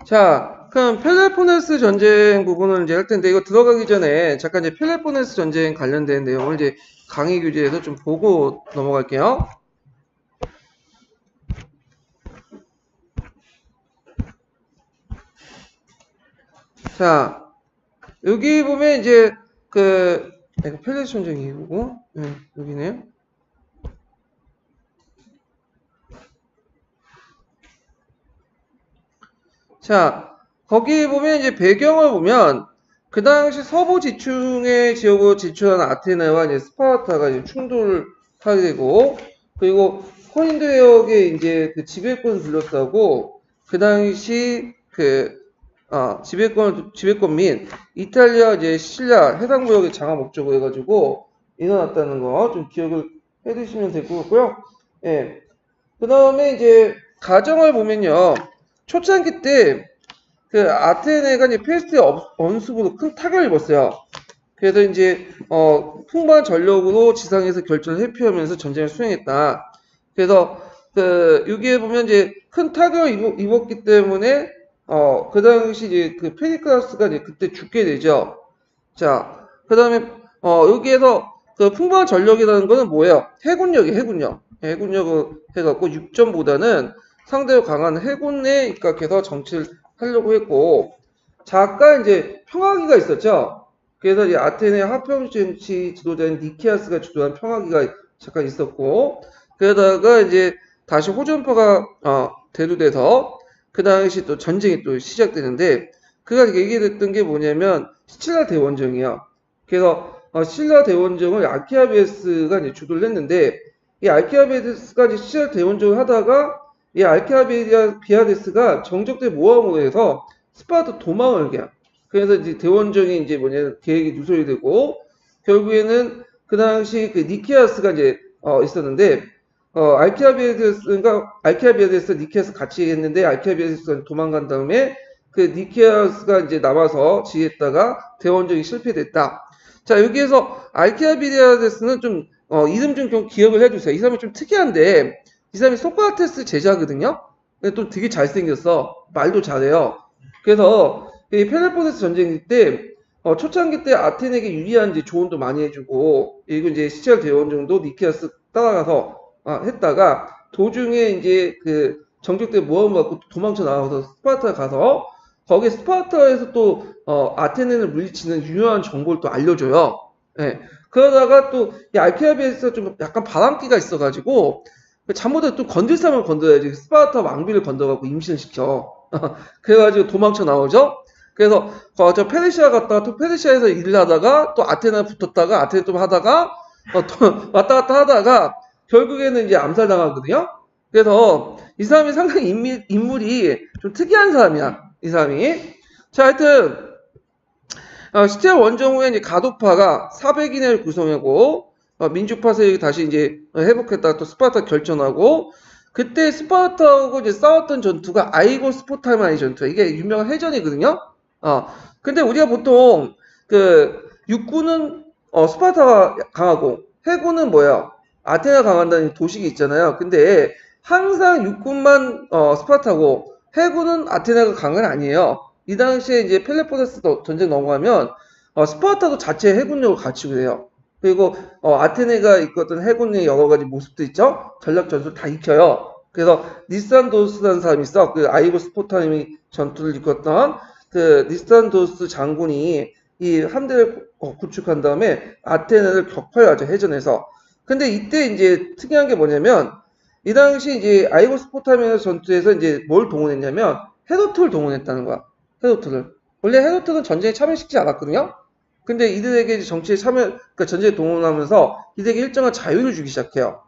자, 그럼 펠레포네스 전쟁 부분을 이제 할 텐데, 이거 들어가기 전에 잠깐 이제 펠레포네스 전쟁 관련된 내용을 이제 강의 교재에서 좀 보고 넘어갈게요. 자, 여기 보면 이제 이거 펠레스 전쟁 이후고, 여기네요. 자, 거기 보면 이제 배경을 보면 그 당시 서부 지중해 지역으로 진출한 아테네와 이제 스파르타가 이제 충돌을 하게 되고, 그리고 코린도 해역에 이제 그 지배권을 둘러싸고, 그 당시 지배권 민 이탈리아 이제 시칠리아 해당 구역의 장악 목적으로 해가지고 일어났다는 거 좀 기억을 해두시면 될 것 같고요. 예. 그 다음에 이제 가정을 보면요. 초창기 때 그 아테네가 이제 페스트 언습으로 큰 타격을 입었어요. 그래서 이제 풍부한 전력으로 지상에서 결전을 회피하면서 전쟁을 수행했다. 그래서 여기에 보면 이제 큰 타격을 입었기 때문에 그 당시 이제 그 페리클라스가 이제 그때 죽게 되죠. 자, 그다음에 여기에서 그 풍부한 전력이라는 거는 뭐예요? 해군력이 해군력. 해군력을 해갖고 육전보다는 상대로 강한 해군에 입각해서 정치를 하려고 했고, 잠깐 이제 평화기가 있었죠. 그래서 이제 아테네 합병정치 지도자인 니키아스가 주도한 평화기가 잠깐 있었고, 그러다가 이제 다시 호전파가 대두돼서 그 당시 또 전쟁이 또 시작되는데, 그가 얘기했던 게 뭐냐면 시칠라 대원정이야. 그래서 시칠라 대원정을 알키아베스가 이제 주도를 했는데, 이 알키아베스가 이제 시칠라 대원정을 하다가 이 알키아비아데스가 정적대 모함으로 해서 스파르타 도망을 해요. 그래서 이제 대원정이 이제 뭐냐 계획이 누설이 되고, 결국에는 그 당시 그 니키아스가 이제 있었는데, 알키아비아데스 니키아스 같이 했는데, 알키아비아데스가 도망간 다음에 그 니키아스가 이제 남아서 지휘했다가 대원정이 실패됐다. 자, 여기에서 알키아비아데스는 좀 이름 좀 기억을 해주세요. 이 사람이 좀 특이한데, 이 사람이 소크라테스 제자거든요. 근데 또 되게 잘생겼어. 말도 잘해요. 그래서 이 펠레포네스 전쟁 때 초창기 때 아테네에게 유리한 이제 조언도 많이 해주고, 그리고 이제 시찰 대원 정도 니키아스 따라가서 했다가 도중에 이제 그 정적대 모함을 받고 도망쳐 나와서 스파르타 가서 거기에 스파르타에서 또 아테네를 물리치는 유효한 정보를 또 알려줘요. 예. 그러다가 또 이 알키아비에서 좀 약간 바람기가 있어가지고 잘못해서 또 건들 사람을 건드려야지 스파르타 왕비를 건드려갖고 임신을 시켜. 그래가지고 도망쳐 나오죠. 그래서 저 페르시아 갔다가 또 페르시아에서 일을 하다가 또 아테네 붙었다가 아테네 좀 하다가 또 왔다 갔다 하다가 결국에는 이제 암살당하거든요. 그래서 이 사람이 상당히 인물이 좀 특이한 사람이야. 이 사람이. 자, 하여튼 시체 원정 후에 이제 가도파가 400인을 구성하고 민주파 세력이 다시 이제 회복했다가 또 스파르타 결전하고, 그때 스파르타하고 이제 싸웠던 전투가 아이고 스포탈마니 전투. 이게 유명한 해전이거든요. 근데 우리가 보통 그 육군은 스파르타가 강하고 해군은 뭐야? 아테네가 강한다는 도식이 있잖아요. 근데 항상 육군만 스파르타고 해군은 아테네가 강한 건 아니에요. 이 당시에 이제 펠레포네스 전쟁 넘어가면 스파르타도 자체 해군력을 갖추게 돼요. 그리고 아테네가 이끌었던 해군의 여러 가지 모습도 있죠. 전략 전술 다 익혀요. 그래서 니산도스라는 사람이 있어. 그 아이고 스포타님이 전투를 이끌었던 그 니산도스 장군이 이 함대를 구축한 다음에 아테네를 격파하죠, 해전에서. 근데 이때 이제 특이한 게 뭐냐면 이 당시 이제 아이고 스포타미아 전투에서 이제 뭘 동원했냐면 헤로트를 동원했다는 거야. 헤로트를. 원래 헤로트는 전쟁에 참여시키지 않았거든요. 근데 이들에게 이제 정치에 그러니까 전쟁에 동원하면서 이들에게 일정한 자유를 주기 시작해요.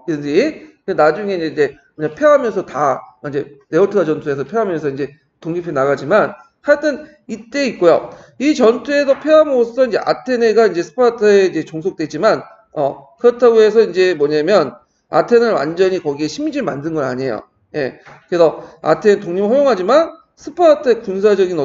이들이. 나중에 이제 그냥 패하면서 다, 이제, 네오트가 전투에서 패하면서 이제 독립해 나가지만, 하여튼, 이때 있고요. 이 전투에서 패함으로써 이제 아테네가 이제 스파르타에 이제 종속됐지만, 그렇다고 해서 이제 뭐냐면, 아테네를 완전히 거기에 식민지를 만든 건 아니에요. 예. 그래서 아테네 독립을 허용하지만, 스파르타의 군사적인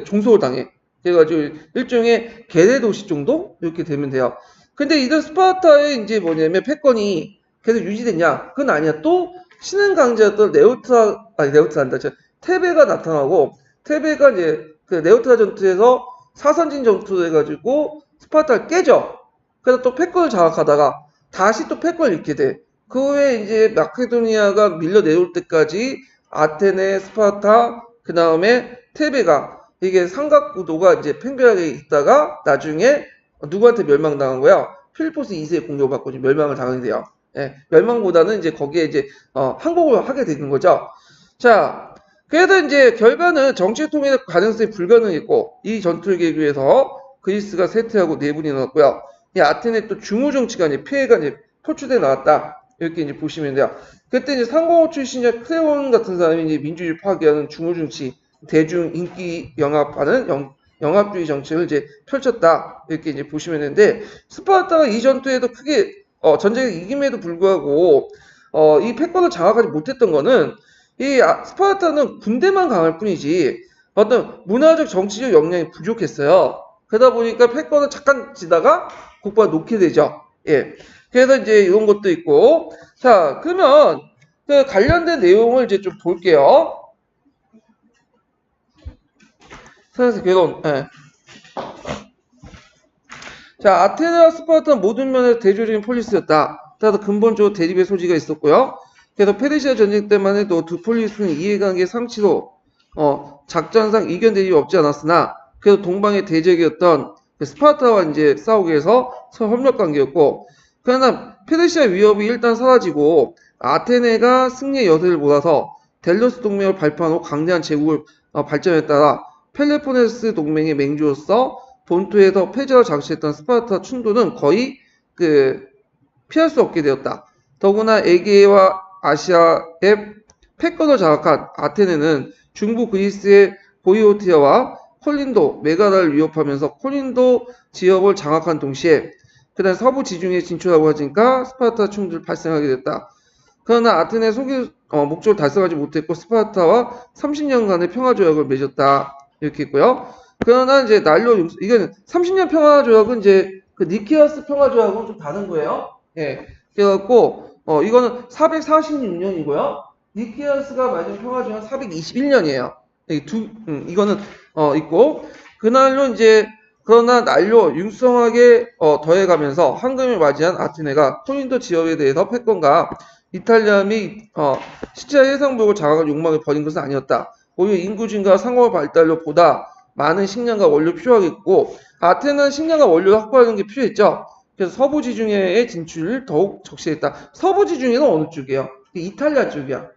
종속을 당해. 그래가지고 일종의 계대 도시 정도 이렇게 되면 돼요. 근데 이들 스파르타의 이제 뭐냐면 패권이 계속 유지됐냐? 그건 아니야. 또 신흥 강자였던 네오트란다. 테베가 나타나고, 테베가 이제 그 네오트라 전투에서 사선진 전투 해가지고 스파르타를 깨죠. 그래서 또 패권을 장악하다가 다시 또 패권을 잃게 돼. 그 후에 이제 마케도니아가 밀려 내려올 때까지 아테네, 스파르타, 그 다음에 테베가 이게 삼각구도가 이제 팽배하게 있다가 나중에 누구한테 멸망당한 거야? 필리포스 2세의 공격을 받고 멸망을 당하게 돼요. 예, 멸망보다는 이제 거기에 이제 항복을 하게 되는 거죠. 자, 그래서 이제 결과는 정치의 통일의 가능성이 불가능했고 이 전투를 계기로 해서 그리스가 쇠퇴하고 내분이 일어났고요. 이 아테네 또 중후 정치가 이제 피해가 이제 표출돼 나왔다. 이렇게 이제 보시면 돼요. 그때 이제 상공호 출신의 크레온 같은 사람이 이제 민주주의 파괴하는 중후 정치, 대중 인기 영합하는 영합주의 정책을 이제 펼쳤다. 이렇게 이제 보시면 되는데 스파르타가 이 전투에도 크게 전쟁을 이김에도 불구하고 이 패권을 장악하지 못했던 거는 이 스파르타는 군대만 강할 뿐이지 어떤 문화적 정치적 역량이 부족했어요. 그러다 보니까 패권을 잠깐 지다가 곧바로 놓게 되죠. 예. 그래서 이제 이런 것도 있고, 자, 그러면 그 관련된 내용을 이제 좀 볼게요. 선생님, 결론. 예. 자, 아테네와 스파르타는 모든 면에서 대조적인 폴리스였다. 따라서 근본적으로 대립의 소지가 있었고요. 그래서 페르시아 전쟁 때만 해도 두 폴리스는 이해관계 상치로 작전상 이견 대립이 없지 않았으나 그래도 동방의 대적이었던 스파르타와 이제 싸우기 위해서 서로 협력 관계였고, 그러나 페르시아 위협이 일단 사라지고 아테네가 승리의 여세를 몰아서 델로스 동맹을 발표한 후 강대한 제국을 발전에 따라 펠로폰네스 동맹의 맹주로서 본토에서 패전을 장치했던 스파르타 충돌은 거의 피할 수 없게 되었다. 더구나 에게와 아시아의 패권을 장악한 아테네는 중부 그리스의 보이오티아와 콜린도, 메가다를 위협하면서 콜린도 지역을 장악한 동시에 그다음 서부 지중해에 진출하고 하니까 스파르타 충돌이 발생하게 됐다. 그러나 아테네 목적을 달성하지 못했고 스파르타와 30년간의 평화조약을 맺었다. 이렇게 있고요. 그러나 이제 이건 30년 평화조약은 이제 그 니케아스 평화조약은 좀 다른 거예요. 예. 그래갖고 이거는 446년이고요. 니케아스가 맺은 평화조약은 421년이에요. 이거는 있고 그날로 이제 그러나 날로 융성하게 더해가면서 황금을 맞이한 아테네가 콜린도 지역에 대해서 패권과 이탈리아 및 시차 해상국을 장악할 욕망을 버린 것은 아니었다. 오히려 인구 증가와 상호 발달로 보다 많은 식량과 원료 필요하겠고 아테네는 식량과 원료를 확보하는 게 필요했죠. 그래서 서부 지중해의 진출을 더욱 적시했다. 서부 지중해는 어느 쪽이에요? 이탈리아 쪽이야.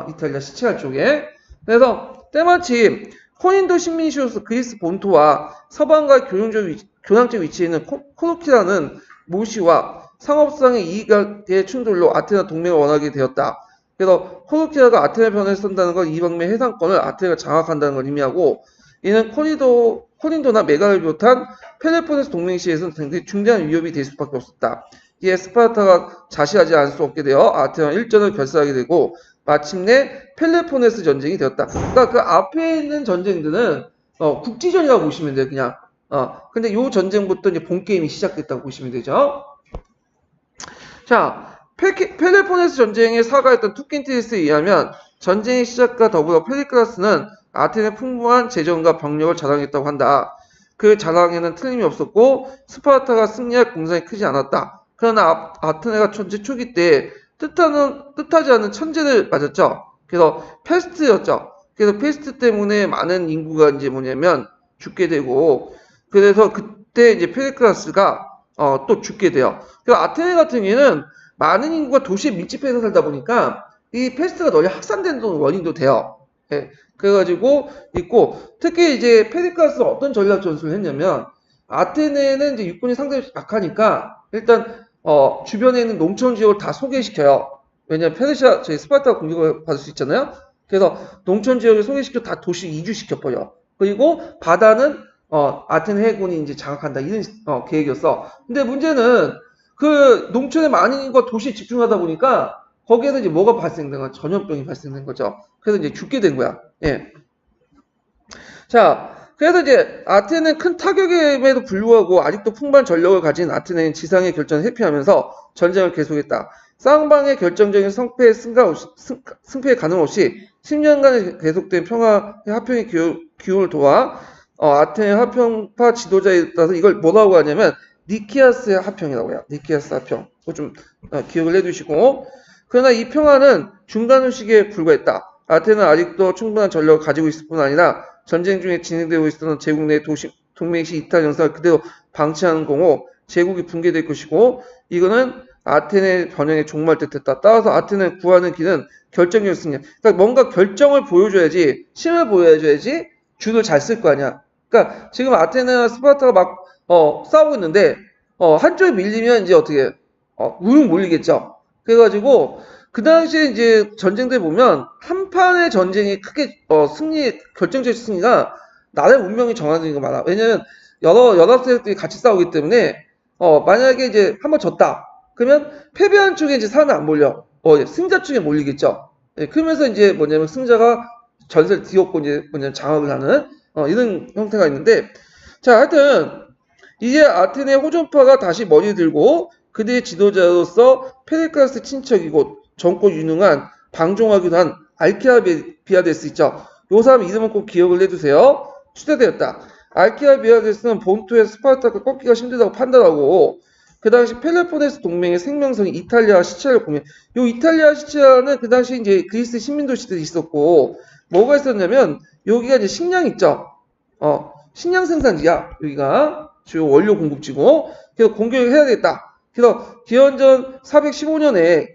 이탈리아 시체할 쪽에. 그래서 때마침 콜린도 식민시로서 그리스 본토와 서방과의 교량적 위치에 있는 코르키라는 모시와 상업상의 이익의 충돌로 아테네 동맹을 원하게 되었다. 그래서 코르키아가 아테네 편에 선다는 건 이방의 해상권을 아테네가 장악한다는 걸 의미하고 이는 콜린도나 메가를 비롯한 펠로폰네스 동맹시에서는 굉장히 중대한 위협이 될 수밖에 없었다. 이에 스파르타가 자시하지 않을 수 없게 되어 아테네와 일전을 결사하게 되고 마침내 펠로폰네스 전쟁이 되었다. 그러니까 그 앞에 있는 전쟁들은 국지전이라고 보시면 돼요. 그냥. 근데 요 전쟁부터 이제 본 게임이 시작됐다고 보시면 되죠. 자, 펠로폰네스 전쟁의 사가였던 투킨티스에 의하면 전쟁의 시작과 더불어 페리클라스는 아테네 풍부한 재정과 병력을 자랑했다고 한다. 그 자랑에는 틀림이 없었고 스파르타가 승리할 공산이 크지 않았다. 그러나 아테네가 전쟁 초기 때 뜻하지 않은 천재를 맞았죠. 그래서 패스트였죠. 그래서 패스트 때문에 많은 인구가 이제 죽게 되고 그래서 그때 이제 페리클라스가 또 죽게 돼요. 그래서 아테네 같은 경우에는 많은 인구가 도시에 밀집해서 살다 보니까 이 패스트가 널리 확산되는 원인도 돼요. 예, 그래가지고 있고 특히 이제 페리클라스가 어떤 전략 전술을 했냐면 아테네는 이제 육군이 상당히 약하니까 일단 주변에 있는 농촌 지역을 다 소개시켜요. 왜냐면 저희 스파르타가 공격을 받을 수 있잖아요. 그래서 농촌 지역을 소개시켜 다 도시 이주시켜버려. 그리고 바다는 아테네 해군이 이제 장악한다 이런 계획이었어. 근데 문제는 그 농촌에 많은 인구가 도시에 집중하다 보니까 거기에서 이제 뭐가 발생된 거야? 전염병이 발생된 거죠. 그래서 이제 죽게 된 거야. 예. 자, 그래서 이제 아테네는 큰 타격임에도 불구하고 아직도 풍부한 전력을 가진 아테네는 지상의 결전을 회피하면서 전쟁을 계속했다. 쌍방의 결정적인 승패에 가늠 없이 10년간의 계속된 평화의 화평의 기운을 도와 아테네 화평파 지도자에 따라서 이걸 뭐라고 하냐면 니키아스의 화평이라고 해요. 니키아스 화평. 그거 좀 기억을 해두시고, 그러나 이 평화는 중간의식에 불과했다. 아테네는 아직도 충분한 전력을 가지고 있을 뿐 아니라 전쟁 중에 진행되고 있었던 제국 내 동맹시 이탈 영상을 그대로 방치하는 공호, 제국이 붕괴될 것이고, 이거는 아테네 번영의 종말 때 됐다. 따라서 아테네를 구하는 길은 결정적 승리. 그러니까 뭔가 결정을 보여줘야지, 힘을 보여줘야지 줄을 잘 쓸 거 아니야. 그러니까 지금 아테네와 스파르타가 막 싸우고 있는데 한쪽에 밀리면 이제 어떻게 우르르 몰리겠죠. 그래가지고 그 당시에 이제 전쟁들 보면 한 판의 전쟁이 크게 결정적 승리가 나라의 운명이 정해지는 게 많아. 왜냐면 여러 연합 세력들이 같이 싸우기 때문에 만약에 이제 한번 졌다. 그러면 패배한 쪽에 이제 사람이 안 몰려. 승자 쪽에 몰리겠죠. 예, 그러면서 이제 뭐냐면 승자가 전세를 뒤엎고 이제 뭐냐면 장악을 하는 이런 형태가 있는데, 자, 하여튼 이제 아테네 호전파가 다시 머리 들고 그들의 지도자로서 페르클라스 친척이고 정권 유능한 방종하기도 한 알키아비아데스 있죠. 요 사람 이름은 꼭 기억을 해두세요. 추대되었다. 알키아비아데스는 본토의 스파르타가 꺾기가 힘들다고 판단하고 그 당시 펠로폰네스 동맹의 생명성이 이탈리아 시치아를 공유. 요 이탈리아 시치아는 그 당시 이제 그리스 식민도시들이 있었고 뭐가 있었냐면 여기가 이제 식량 있죠. 식량 생산지야. 여기가 주요 원료 공급지고. 그래서 공격을 해야 되겠다. 그래서 기원전 415년에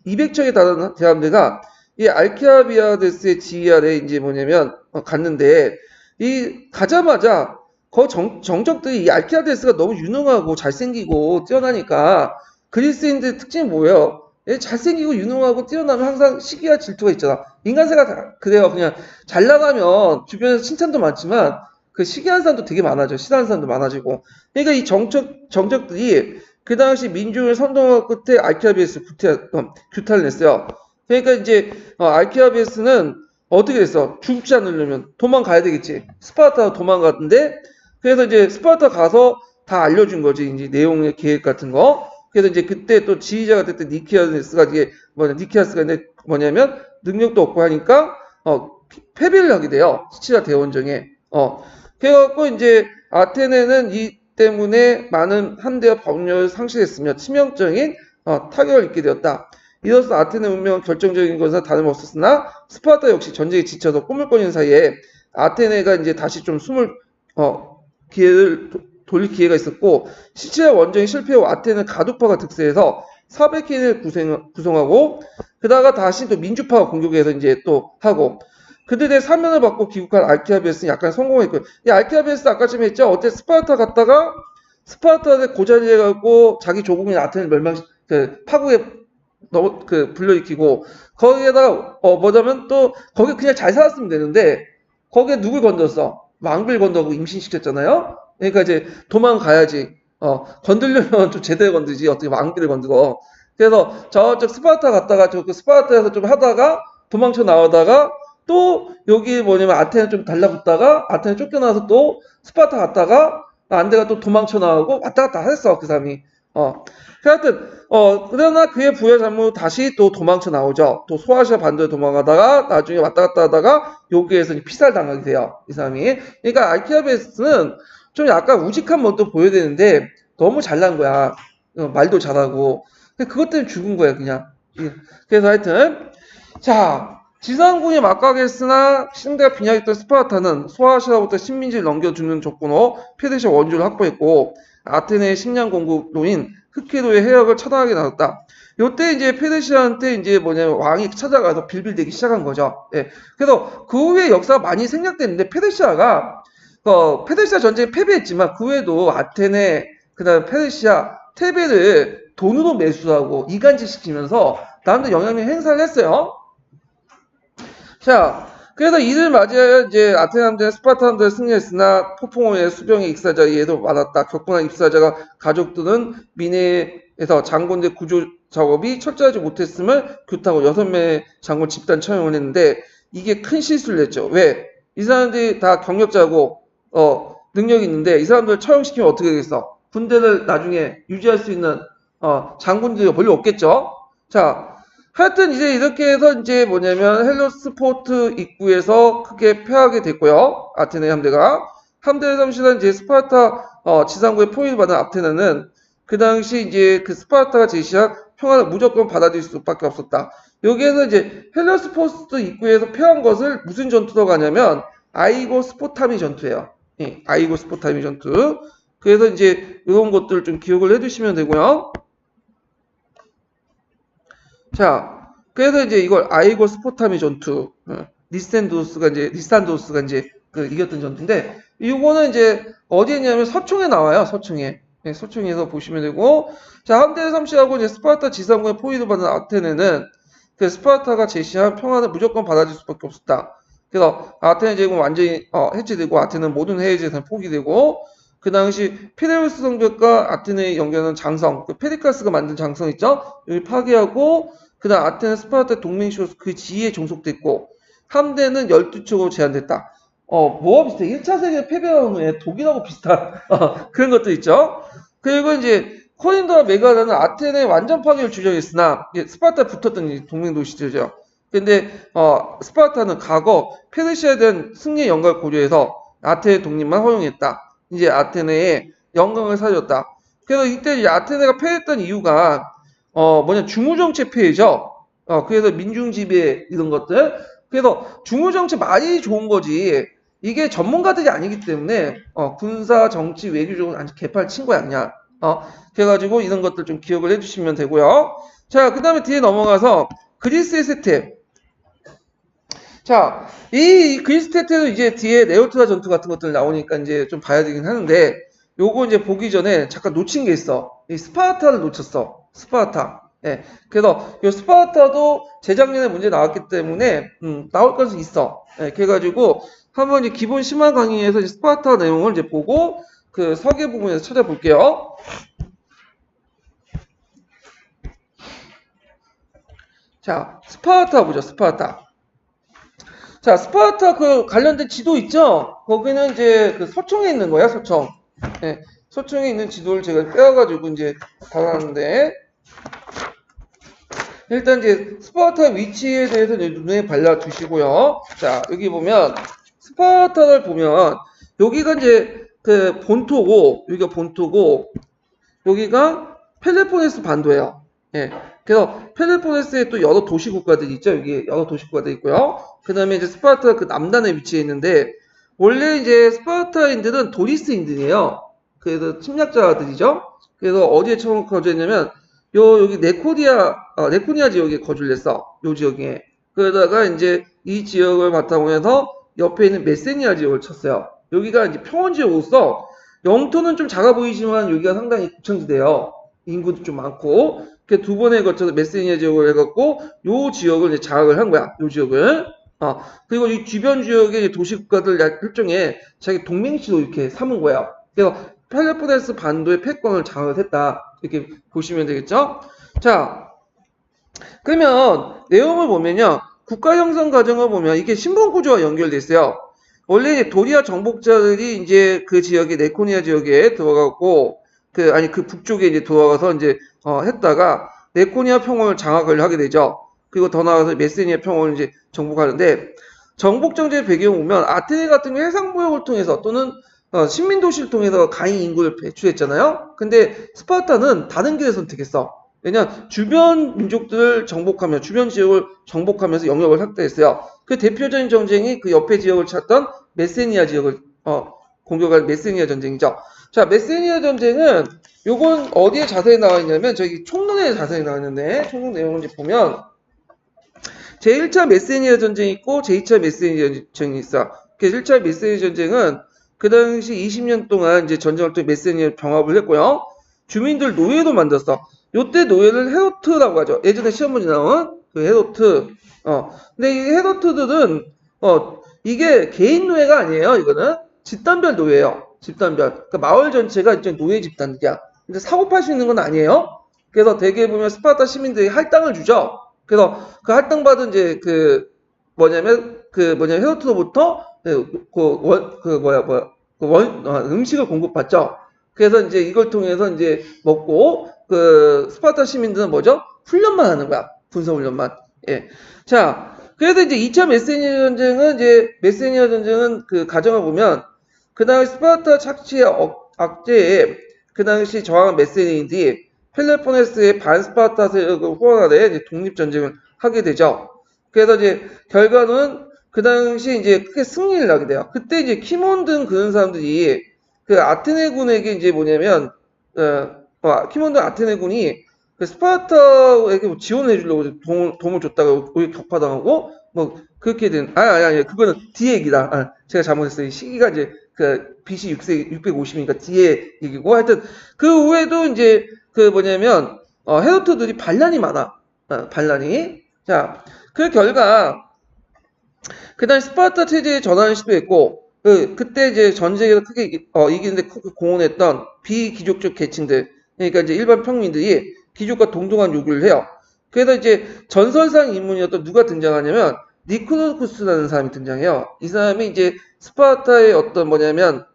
200척에 달하는 대함대가 이 알키아비아데스의 지휘 아래 이제 뭐냐면 갔는데 가자마자 정적들이 이 알키아데스가 너무 유능하고 잘생기고 뛰어나니까 그리스인들 특징이 뭐예요? 잘생기고 유능하고 뛰어나면 항상 시기와 질투가 있잖아. 인간세가 다 그래요. 그냥 잘 나가면 주변에서 칭찬도 많지만 그 시기한 사람도 되게 많아져. 싫어하는 사람도 많아지고. 그러니까 이 정적들이 그 당시 민중을 선동한 끝에 알키아비에스 규탄을 냈어요. 그러니까 이제 알키아비에스는 어떻게 됐어? 죽지 않으려면 도망가야 되겠지. 스파르타 도망갔는데 그래서 이제 스파르타 가서 다 알려준 거지. 이제 내용의 계획 같은 거. 그래서 이제 그때 또 지휘자가 됐던 니키아스가 니키아스가 뭐냐면 능력도 없고 하니까 패배를 하게 돼요. 시치아 대원정에. 그래갖고 이제 아테네는 이 때문에 많은 함대와 병력을 상실했으며 치명적인 타격을 입게 되었다. 이로써 아테네 운명은 결정적인 것은 다름없었으나 스파르타 역시 전쟁에 지쳐서 꼬물거리는 사이에 아테네가 이제 다시 좀 숨을 기회를 돌릴 기회가 있었고 시치아 원정이 실패하고 아테네는 가두파가 득세해서 400개인을 구성하고 그다가 다시 또 민주파가 공격해서 이제 또 하고 그들의 사면을 받고 귀국한 알키아비에스는 약간 성공했고요. 이 알키아비에스 아까 좀 했죠. 어때 스파르타 갔다가 스파르타에 고자리에 가고 자기 조국인 아테네를 파국에 불러일으키고 거기에다가 뭐냐면 또 거기 그냥 잘 살았으면 되는데 거기에 누굴 건졌어? 왕비를 건너고 임신시켰잖아요. 그러니까 이제 도망가야지. 건들려면 좀 제대로 건들지 어떻게 왕비를 건드고. 그래서 저쪽 스파르타 갔다가 그 스파르타에서 좀 하다가 도망쳐 나오다가 또 여기 뭐냐면 아테네 좀 달라붙다가 아테네 쫓겨나서 또 스파르타 갔다가 안데가 또 도망쳐 나오고 왔다 갔다 했어 그 사람이. 하여튼 그러나 그의 부여 잘못 다시 또 도망쳐 나오죠. 또 소아시아 반도에 도망가다가 나중에 왔다 갔다 하다가 여기에서 피살 당하게 돼요 이 사람이. 그러니까 알키아베스는 좀 약간 우직한 모습도 보여야 되는데 너무 잘난 거야. 말도 잘하고 그것 때문에 죽은 거야 그냥. 그래서 하여튼 자 지상군이 막강했으나 신대가 빈약했던 스파르타는 소아시아부터 식민지를 넘겨주는 조건으로 페르시아 원주를 확보했고 아테네의 식량 공급로인 흑해도의 해역을 차단하게 나섰다. 요때 이제 페르시아한테 이제 뭐냐면 왕이 찾아가서 빌빌대기 시작한 거죠. 예. 그래서 그 후에 역사가 많이 생략됐는데 페르시아가 페르시아 전쟁에 패배했지만 그 후에도 아테네 그다음 페르시아 테베를 돈으로 매수하고 이간질시키면서 나름대로 영향력 행사를 했어요. 자, 그래서 이를 맞이하여 이제 아테네 함대는 스파르타 함대를 승리했으나 폭풍우의 수병의 익사자에 예도 많았다. 격분한 입사자가 가족들은 미네에서 장군대 구조 작업이 철저하지 못했음을 규탄하고 6명의 장군 집단 처형을 했는데 이게 큰 실수를 했죠. 왜? 이 사람들이 다 경력자고 능력이 있는데 이 사람들을 처형시키면 어떻게 되겠어? 군대를 나중에 유지할 수 있는 장군들이 별로 없겠죠. 자, 하여튼 이제 이렇게 해서 이제 뭐냐면 헬로스포트 입구에서 크게 패하게 됐고요. 아테네 함대가. 함대를 잠시간 이제 스파르타 지상부에 포위를 받은 아테네는 그 당시 이제 그 스파르타가 제시한 평화를 무조건 받아들일 수밖에 없었다. 여기에서 이제 헬로스포트 입구에서 패한 것을 무슨 전투라고 하냐면 아이고 스포타미 전투예요. 예, 아이고 스포타미 전투. 그래서 이제 이런 것들 좀 기억을 해두시면 되고요. 자, 그래서 이제 이걸 아이고 스포타미 전투, 리산도스가 이제 그 이겼던 전투인데, 이거는 이제 어디에 있냐면 서총에 나와요, 서총에. 네, 서총에서 보시면 되고, 자, 함대 삼시하고 이제 스파르타 지상군의 포위를 받은 아테네는 그 스파르타가 제시한 평화를 무조건 받아줄 수밖에 없었다. 그래서 아테네 제국은 완전히 해체되고 아테네는 모든 해외 재산 포기되고, 그 당시 피레우스 성벽과 아테네의 연결하는 장성, 그 페리카스가 만든 장성 있죠? 여기 파괴하고, 그 다음 아테네 스파르타 동맹시로서 그 지위에 종속됐고, 함대는 12척으로 제한됐다. 뭐가 비슷해? 1차 세계 패배한 후에 독일하고 비슷한 그런 것도 있죠. 그리고 이제 코린도와 메가다는 아테네 완전 파괴를 주장했으나 스파르타에 붙었던 동맹 도시들이죠. 근데 스파르타는 과거 페르시아에 대한 승리의 영광을 고려해서 아테네 독립만 허용했다. 이제 아테네의 영광을 살렸다. 그래서 이때 이제 아테네가 패했던 이유가 중후정체 폐해죠. 그래서 민중지배 이런 것들. 그래서 중후정체 많이 좋은 거지. 이게 전문가들이 아니기 때문에 군사, 정치, 외교적으로 아주 개판을 친 거야 그냥. 그래가지고 이런 것들 좀 기억을 해주시면 되고요. 자, 그 다음에 뒤에 넘어가서 그리스의 쇠퇴. 자, 이 그리스 쇠퇴도 이제 뒤에 네오트라 전투 같은 것들 나오니까 이제 좀 봐야 되긴 하는데, 요거 이제 보기 전에 잠깐 놓친 게 있어. 이 스파르타를 놓쳤어. 스파르타. 예. 그래서 이 스파르타도 재작년에 문제 나왔기 때문에 나올 가능성이 있어. 예. 그래가지고 한번 이제 기본 심화 강의에서 이제 스파르타 내용을 이제 보고 그 서계 부분에서 찾아볼게요. 자, 스파르타 보죠. 스파르타. 자, 스파르타 그 관련된 지도 있죠? 거기는 이제 그 서총에 있는 거야, 서총. 예. 서총에 있는 지도를 제가 빼와가지고 이제 달았는데, 일단 이제 스파르타 위치에 대해서 눈에 발라 두시고요. 자, 여기 보면 스파르타를 보면 여기가 이제 그 본토고, 여기가 본토고, 여기가 펠로폰네스 반도예요. 예. 그래서 펠로폰네스에 또 여러 도시 국가들이 있죠. 여기 여러 도시 국가들이 있고요. 그 다음에 이제 스파르타가 그 남단에 위치해 있는데, 원래 이제 스파르타인들은 도리스인들이에요. 그래서 침략자들이죠. 그래서 어디에 처음 거주했냐면 여기 네코니아 지역에 거주를 했어. 요 지역에. 그러다가 이제 이 지역을 바탕으로 해서 옆에 있는 메세니아 지역을 쳤어요. 여기가 이제 평원 지역으로서 영토는 좀 작아 보이지만 여기가 상당히 구청지대요. 인구도 좀 많고. 그 두 번에 걸쳐서 메세니아 지역을 해갖고 요 지역을 이제 장악을 한 거야. 요 지역을. 그리고 이 주변 지역의 도시국가들 일종의 자기 동맹시로 이렇게 삼은 거예요. 그래서 펠로폰네스 반도의 패권을 장악을 했다. 이렇게 보시면 되겠죠? 자, 그러면 내용을 보면요. 국가 형성 과정을 보면 이게 신분 구조와 연결돼 있어요. 원래 도리아 정복자들이 이제 그 지역에 네코니아 지역에 들어가고 그 북쪽에 이제 들어가서 이제 했다가 네코니아 평원을 장악을 하게 되죠. 그리고 더 나아가서 메세니아 평원을 이제 정복하는데 정복 정제의 배경을 보면 아테네 같은 경우 해상무역을 통해서 또는 식민도시를 통해서 강인 인구를 배출했잖아요. 근데 스파르타는 다른 길을 선택했어. 왜냐 주변 민족들을 정복하며 주변 지역을 정복하면서 영역을 확대했어요. 그 대표적인 전쟁이 그 옆에 지역을 찾던 메세니아 지역을 공격한 메세니아 전쟁이죠. 자, 메세니아 전쟁은 요건 어디에 자세히 나와 있냐면 저기 총론에 자세히 나와 있는데 총론 내용을 이제 보면 제1차 메세니아 전쟁이 있고 제2차 메세니아 전쟁이 있어. 그래서 1차 메세니아 전쟁은 그 당시 20년 동안 이제 전쟁을 통해 메세니아 병합을 했고요. 주민들 노예도 만들었어. 요때 노예를 헤로트라고 하죠. 예전에 시험 문제 나온 그 헤로트. 근데 이 헤로트들은 이게 개인 노예가 아니에요. 이거는 집단별 노예예요. 집단별. 그러니까 마을 전체가 이제 노예 집단이야. 근데 사고 팔 수 있는 건 아니에요. 그래서 대개 보면 스파르타 시민들이 할당을 주죠. 그래서 그 할당받은 이제 헤로트로부터 음식을 공급받죠. 그래서 이제 이걸 통해서 이제 먹고 그 스파르타 시민들은 뭐죠? 훈련만 하는 거야. 군사 훈련만. 예. 자, 그래서 이제 2차 메세니아 전쟁은 그 가정을 보면 그 당시 스파르타 착취의 악재에 그 당시 저항한 메세니인들이 펠로폰네스의 반스파르타 세력을 후원하되 이제 독립전쟁을 하게 되죠. 그래서 이제 결과는 그 당시 이제 크게 승리를 하게 돼요. 그때 이제 키몬 등 그런 사람들이 그 아테네군에게 이제 뭐냐면, 키몬 등 아테네군이 그 스파르타에게 지원을 해주려고 도움을 줬다가 오히려 격파당하고, 뭐, 그렇게 된, 아니, 그거는 뒤에 얘기다. 제가 잘못했어요. 이 시기가 이제 그 BC 650이니까 뒤에 얘기고, 하여튼 그 후에도 이제 그 뭐냐면, 헤로트들이 반란이 많아. 반란이. 자, 그 결과, 그 다음에 스파르타 체제의 전환을 시도했고, 그때 이제 전쟁에서 크게 이기는데 공헌했던 비귀족적 계층들, 그러니까 이제 일반 평민들이 귀족과 동등한 요구를 해요. 그래서 이제 전설상 인물이었던 누가 등장하냐면 니코노쿠스라는 사람이 등장해요. 이 사람이 이제 스파르타의 어떤 뭐냐면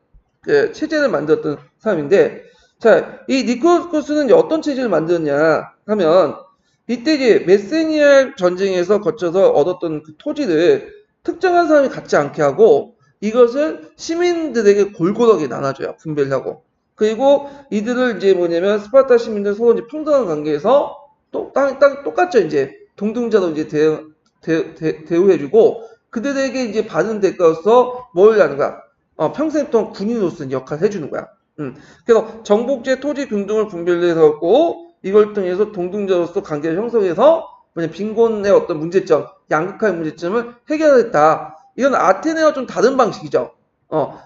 그 체제를 만들었던 사람인데, 자, 이 니코노쿠스는 어떤 체제를 만들었냐 하면 이때 이제 메세니아 전쟁에서 거쳐서 얻었던 그 토지를 특정한 사람이 갖지 않게 하고 이것을 시민들에게 골고루하게 나눠줘요. 분배를 하고. 그리고 이들을 이제 뭐냐면 스파르타 시민들 서로 이제 평등한 관계에서 또 똑같죠. 이제 동등자로 이제 대우해주고 그들에게 이제 받은 대가로서 뭘 하는 거야? 평생 동안 군인으로서 역할을 해주는 거야. 그래서 정복제 토지 균등을 분별을 해서고 이걸 통해서 동등자로서 관계를 형성해서 빈곤의 어떤 문제점, 양극화의 문제점을 해결했다. 이건 아테네와 좀 다른 방식이죠.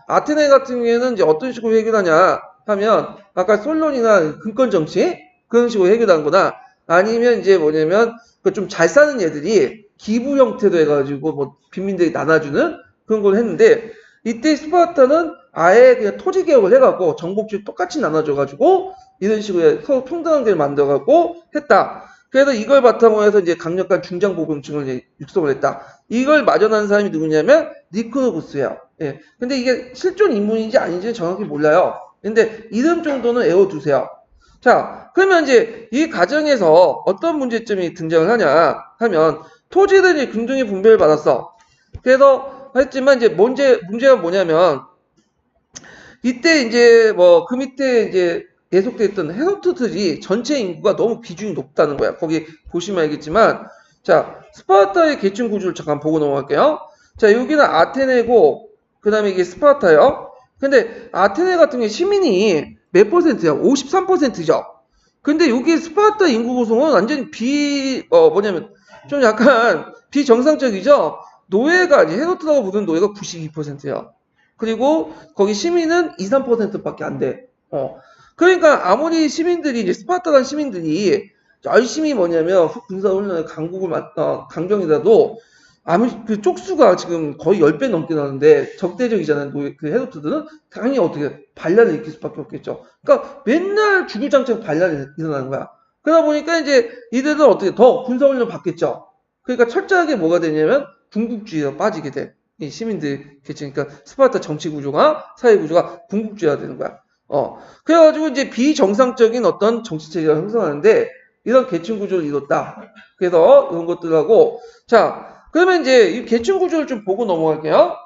아테네 같은 경우에는 이제 어떤 식으로 해결하냐 하면 아까 솔론이나 근권 정치 그런 식으로 해결한 거나 아니면 이제 뭐냐면 그 좀 잘 사는 애들이 기부 형태로 해가지고 뭐 빈민들이 나눠주는 그런 걸 했는데 이때 스파르타는 아예 그냥 토지 개혁을 해갖고 정복지 똑같이 나눠줘가지고 이런 식으로 서로 평등한 게 만들어갖고 했다. 그래서 이걸 바탕으로 해서 이제 강력한 중장보금층을 이제 육성을 했다. 이걸 마련한 사람이 누구냐면 니코노쿠스예요. 예. 근데 이게 실존 인물인지 아닌지는 정확히 몰라요. 근데 이름 정도는 외워두세요. 자, 그러면 이제 이 과정에서 어떤 문제점이 등장을 하냐 하면 토지들이 균등히 분배를 받았어. 그래서 했지만 이제 문제가 뭐냐면 이때 이제 뭐 그 밑에 이제 계속됐던 헤로트들이 전체 인구가 너무 비중이 높다는 거야. 거기 보시면 알겠지만 자 스파르타의 계층 구조를 잠깐 보고 넘어갈게요. 자 여기는 아테네고 그 다음에 이게 스파르타요. 근데 아테네 같은 경우 시민이 몇 퍼센트야? 53%죠. 근데 여기 스파르타 인구 구성은 완전히 뭐냐면 좀 약간 비정상적이죠. 노예가 이제 헤로트라고 부르는 노예가 92%야. 그리고 거기 시민은 2, 3%밖에 안 돼. 그러니까 아무리 시민들이 이제 스파르타란 시민들이 열심히 뭐냐면 군사훈련에 강경이라도 아무리 그 쪽수가 지금 거의 10배 넘게 나는데 적대적이잖아요. 그 헤로트들은 당연히 어떻게 반란을 일으킬 수밖에 없겠죠. 그러니까 맨날 주구장창 반란이 일어나는 거야. 그러다 보니까 이제 이들은 어떻게 더 군사훈련 받겠죠. 그러니까 철저하게 뭐가 되냐면 군국주의로 빠지게 돼. 이 시민들 계층, 그러니까 스파르타 정치 구조가 사회 구조가 군국주의가 되는 거야. 그래가지고 이제 비정상적인 어떤 정치 체제가 형성하는데 이런 계층 구조를 이뤘다. 그래서 이런 것들하고 자 그러면 이제 이 계층 구조를 좀 보고 넘어갈게요.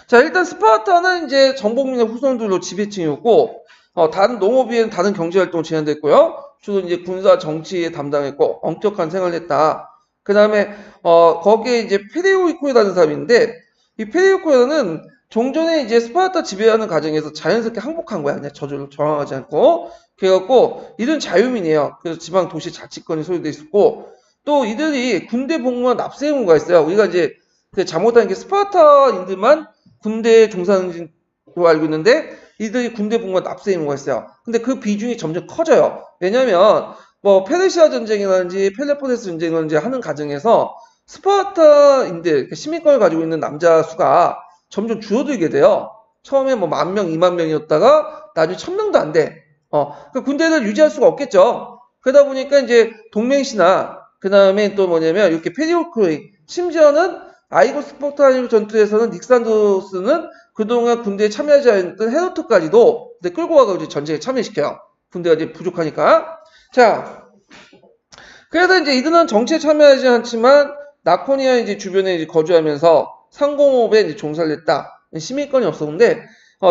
자 일단 스파르타는 이제 정복민의 후손들로 지배층이었고 다른 농업이에는 다른 경제활동을 제한됐고요. 주로 이제 군사 정치에 담당했고 엄격한 생활을 했다. 그 다음에 거기에 이제 페레오이코이라는 사람인데 이 페레오이코이는 종전에 이제 스파르타 지배하는 과정에서 자연스럽게 항복한 거야. 그냥 저절로 저항하지 않고. 그래갖고 이들은 자유민이에요. 그래서 지방 도시 자치권이 소유돼 있었고 또 이들이 군대 복무와 납세 의무가 있어요. 우리가 이제 잘못한 게 스파르타인들만 군대에 종사하는 거 알고 있는데 이들이 군대 복무와 납세 의무가 있어요. 근데 그 비중이 점점 커져요. 왜냐면 뭐 페르시아 전쟁이라든지 펠로폰네스 전쟁이라든지 하는 과정에서 스파르타인들 시민권을 가지고 있는 남자 수가 점점 줄어들게 돼요. 처음에 뭐 10,000명, 20,000명이었다가 나중에 1,000명도 안 돼. 그 군대를 유지할 수가 없겠죠. 그러다 보니까 이제 동맹시나 그 다음에 또 뭐냐면 이렇게 페리오크로이 심지어는 아이고 스포타니브 전투에서는 닉산도스는 그동안 군대에 참여하지 않았던 헤로트까지도 끌고 와가지고 전쟁에 참여시켜요. 군대가 이제 부족하니까. 자, 그래서 이제 이들은 정치에 참여하지 않지만 라코니아 이제 주변에 이제 거주하면서 상공업에 이제 종사를 했다. 시민권이 없었는데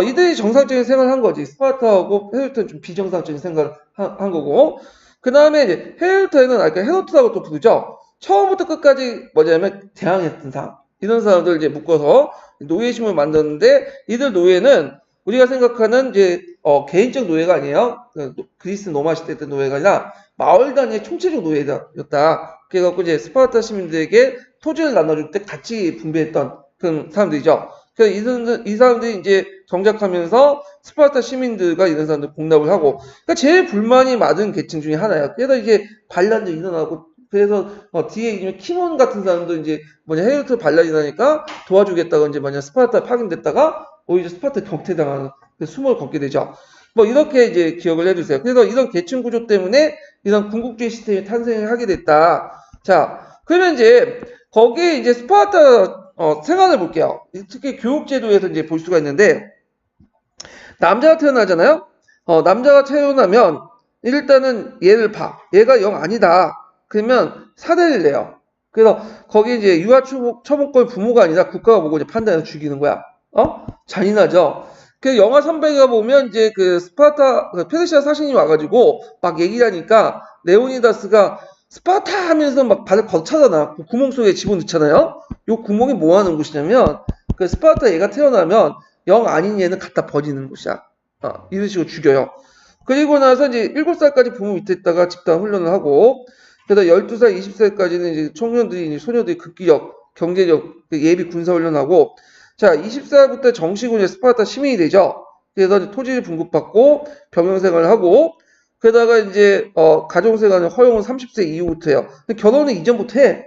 이들이 정상적인 생활을 한 거지. 스파르타하고 헤르트는 좀 비정상적인 생활을 한 거고. 그 다음에 이제 헤르트에는 그러니까 헤노트라고 또 부르죠. 처음부터 끝까지 뭐냐면 대항했던 사람. 이런 사람들 이제 묶어서 노예심을 만들었는데 이들 노예는 우리가 생각하는 이제 개인적 노예가 아니에요. 그리스 로마 시대 때 노예가 아니라 마을 단위의 총체적 노예였다. 그래갖고 이제 스파르타 시민들에게 토지를 나눠줄 때 같이 분배했던 그런 사람들이죠. 그래서 이 사람들이 이제 정착하면서 스파르타 시민들과 이런 사람들 공납을 하고, 그러니까 제일 불만이 많은 계층 중에 하나야. 그래서 이게 반란도 일어나고, 그래서 뒤에 이제 키몬 같은 사람도 이제 헤르트 반란이 나니까 도와주겠다고 이제 스파르타 파견됐다가 오히려 스파르타 격퇴당하는 숨을 걷게 되죠. 이렇게 이제 기억을 해주세요. 그래서 이런 계층 구조 때문에 이런 군국주의 시스템이 탄생을 하게 됐다. 자, 그러면 이제 거기에 이제 스파르타 생활을 볼게요. 특히 교육제도에서 이제 볼 수가 있는데, 남자가 태어나잖아요? 남자가 태어나면, 일단은 얘를 봐. 얘가 영 아니다. 그러면 사대를 내요. 그래서 거기 이제 유아처분권 부모가 아니라 국가가 보고 이제 판단해서 죽이는 거야. 잔인하죠? 그 영화 선배가 보면 이제 그 스파르타, 페르시아 사신이 와가지고 막 얘기를 하니까 레오니다스가 스파르타 하면서 막 발을 걷차잖아. 그 구멍 속에 집어넣잖아요. 요 구멍이 뭐 하는 곳이냐면, 그 스파르타 얘가 태어나면 영 아닌 얘는 갖다 버리는 곳이야. 이런 식으로 죽여요. 그리고 나서 이제 7살까지 부모 밑에 있다가 집단 훈련을 하고, 그래서 12살, 20살까지는 이제 청년들이, 이제 소녀들이 극기력, 경제력, 예비 군사 훈련하고, 자, 20살부터 정식으로 스파르타 시민이 되죠. 그래서 이제 토지를 분급받고 병영 생활을 하고, 그러다가 이제 가정생활은 허용은 30세 이후부터 해요. 결혼은 이전부터 해.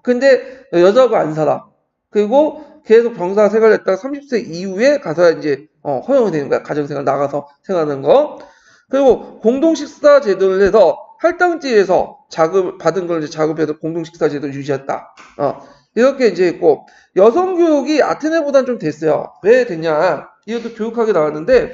근데 여자하고 안 살아. 그리고 계속 병사 생활을 했다가 30세 이후에 가서 이제 허용이 되는 거야. 가정생활 나가서 생활하는 거. 그리고 공동식사 제도를 해서 할당지에서 자금 받은 걸 이제 자급해서 공동식사 제도를 유지했다. 이렇게 이제 했고, 여성 교육이 아테네보다는 좀 됐어요. 왜 됐냐? 이것도 교육학에 나왔는데,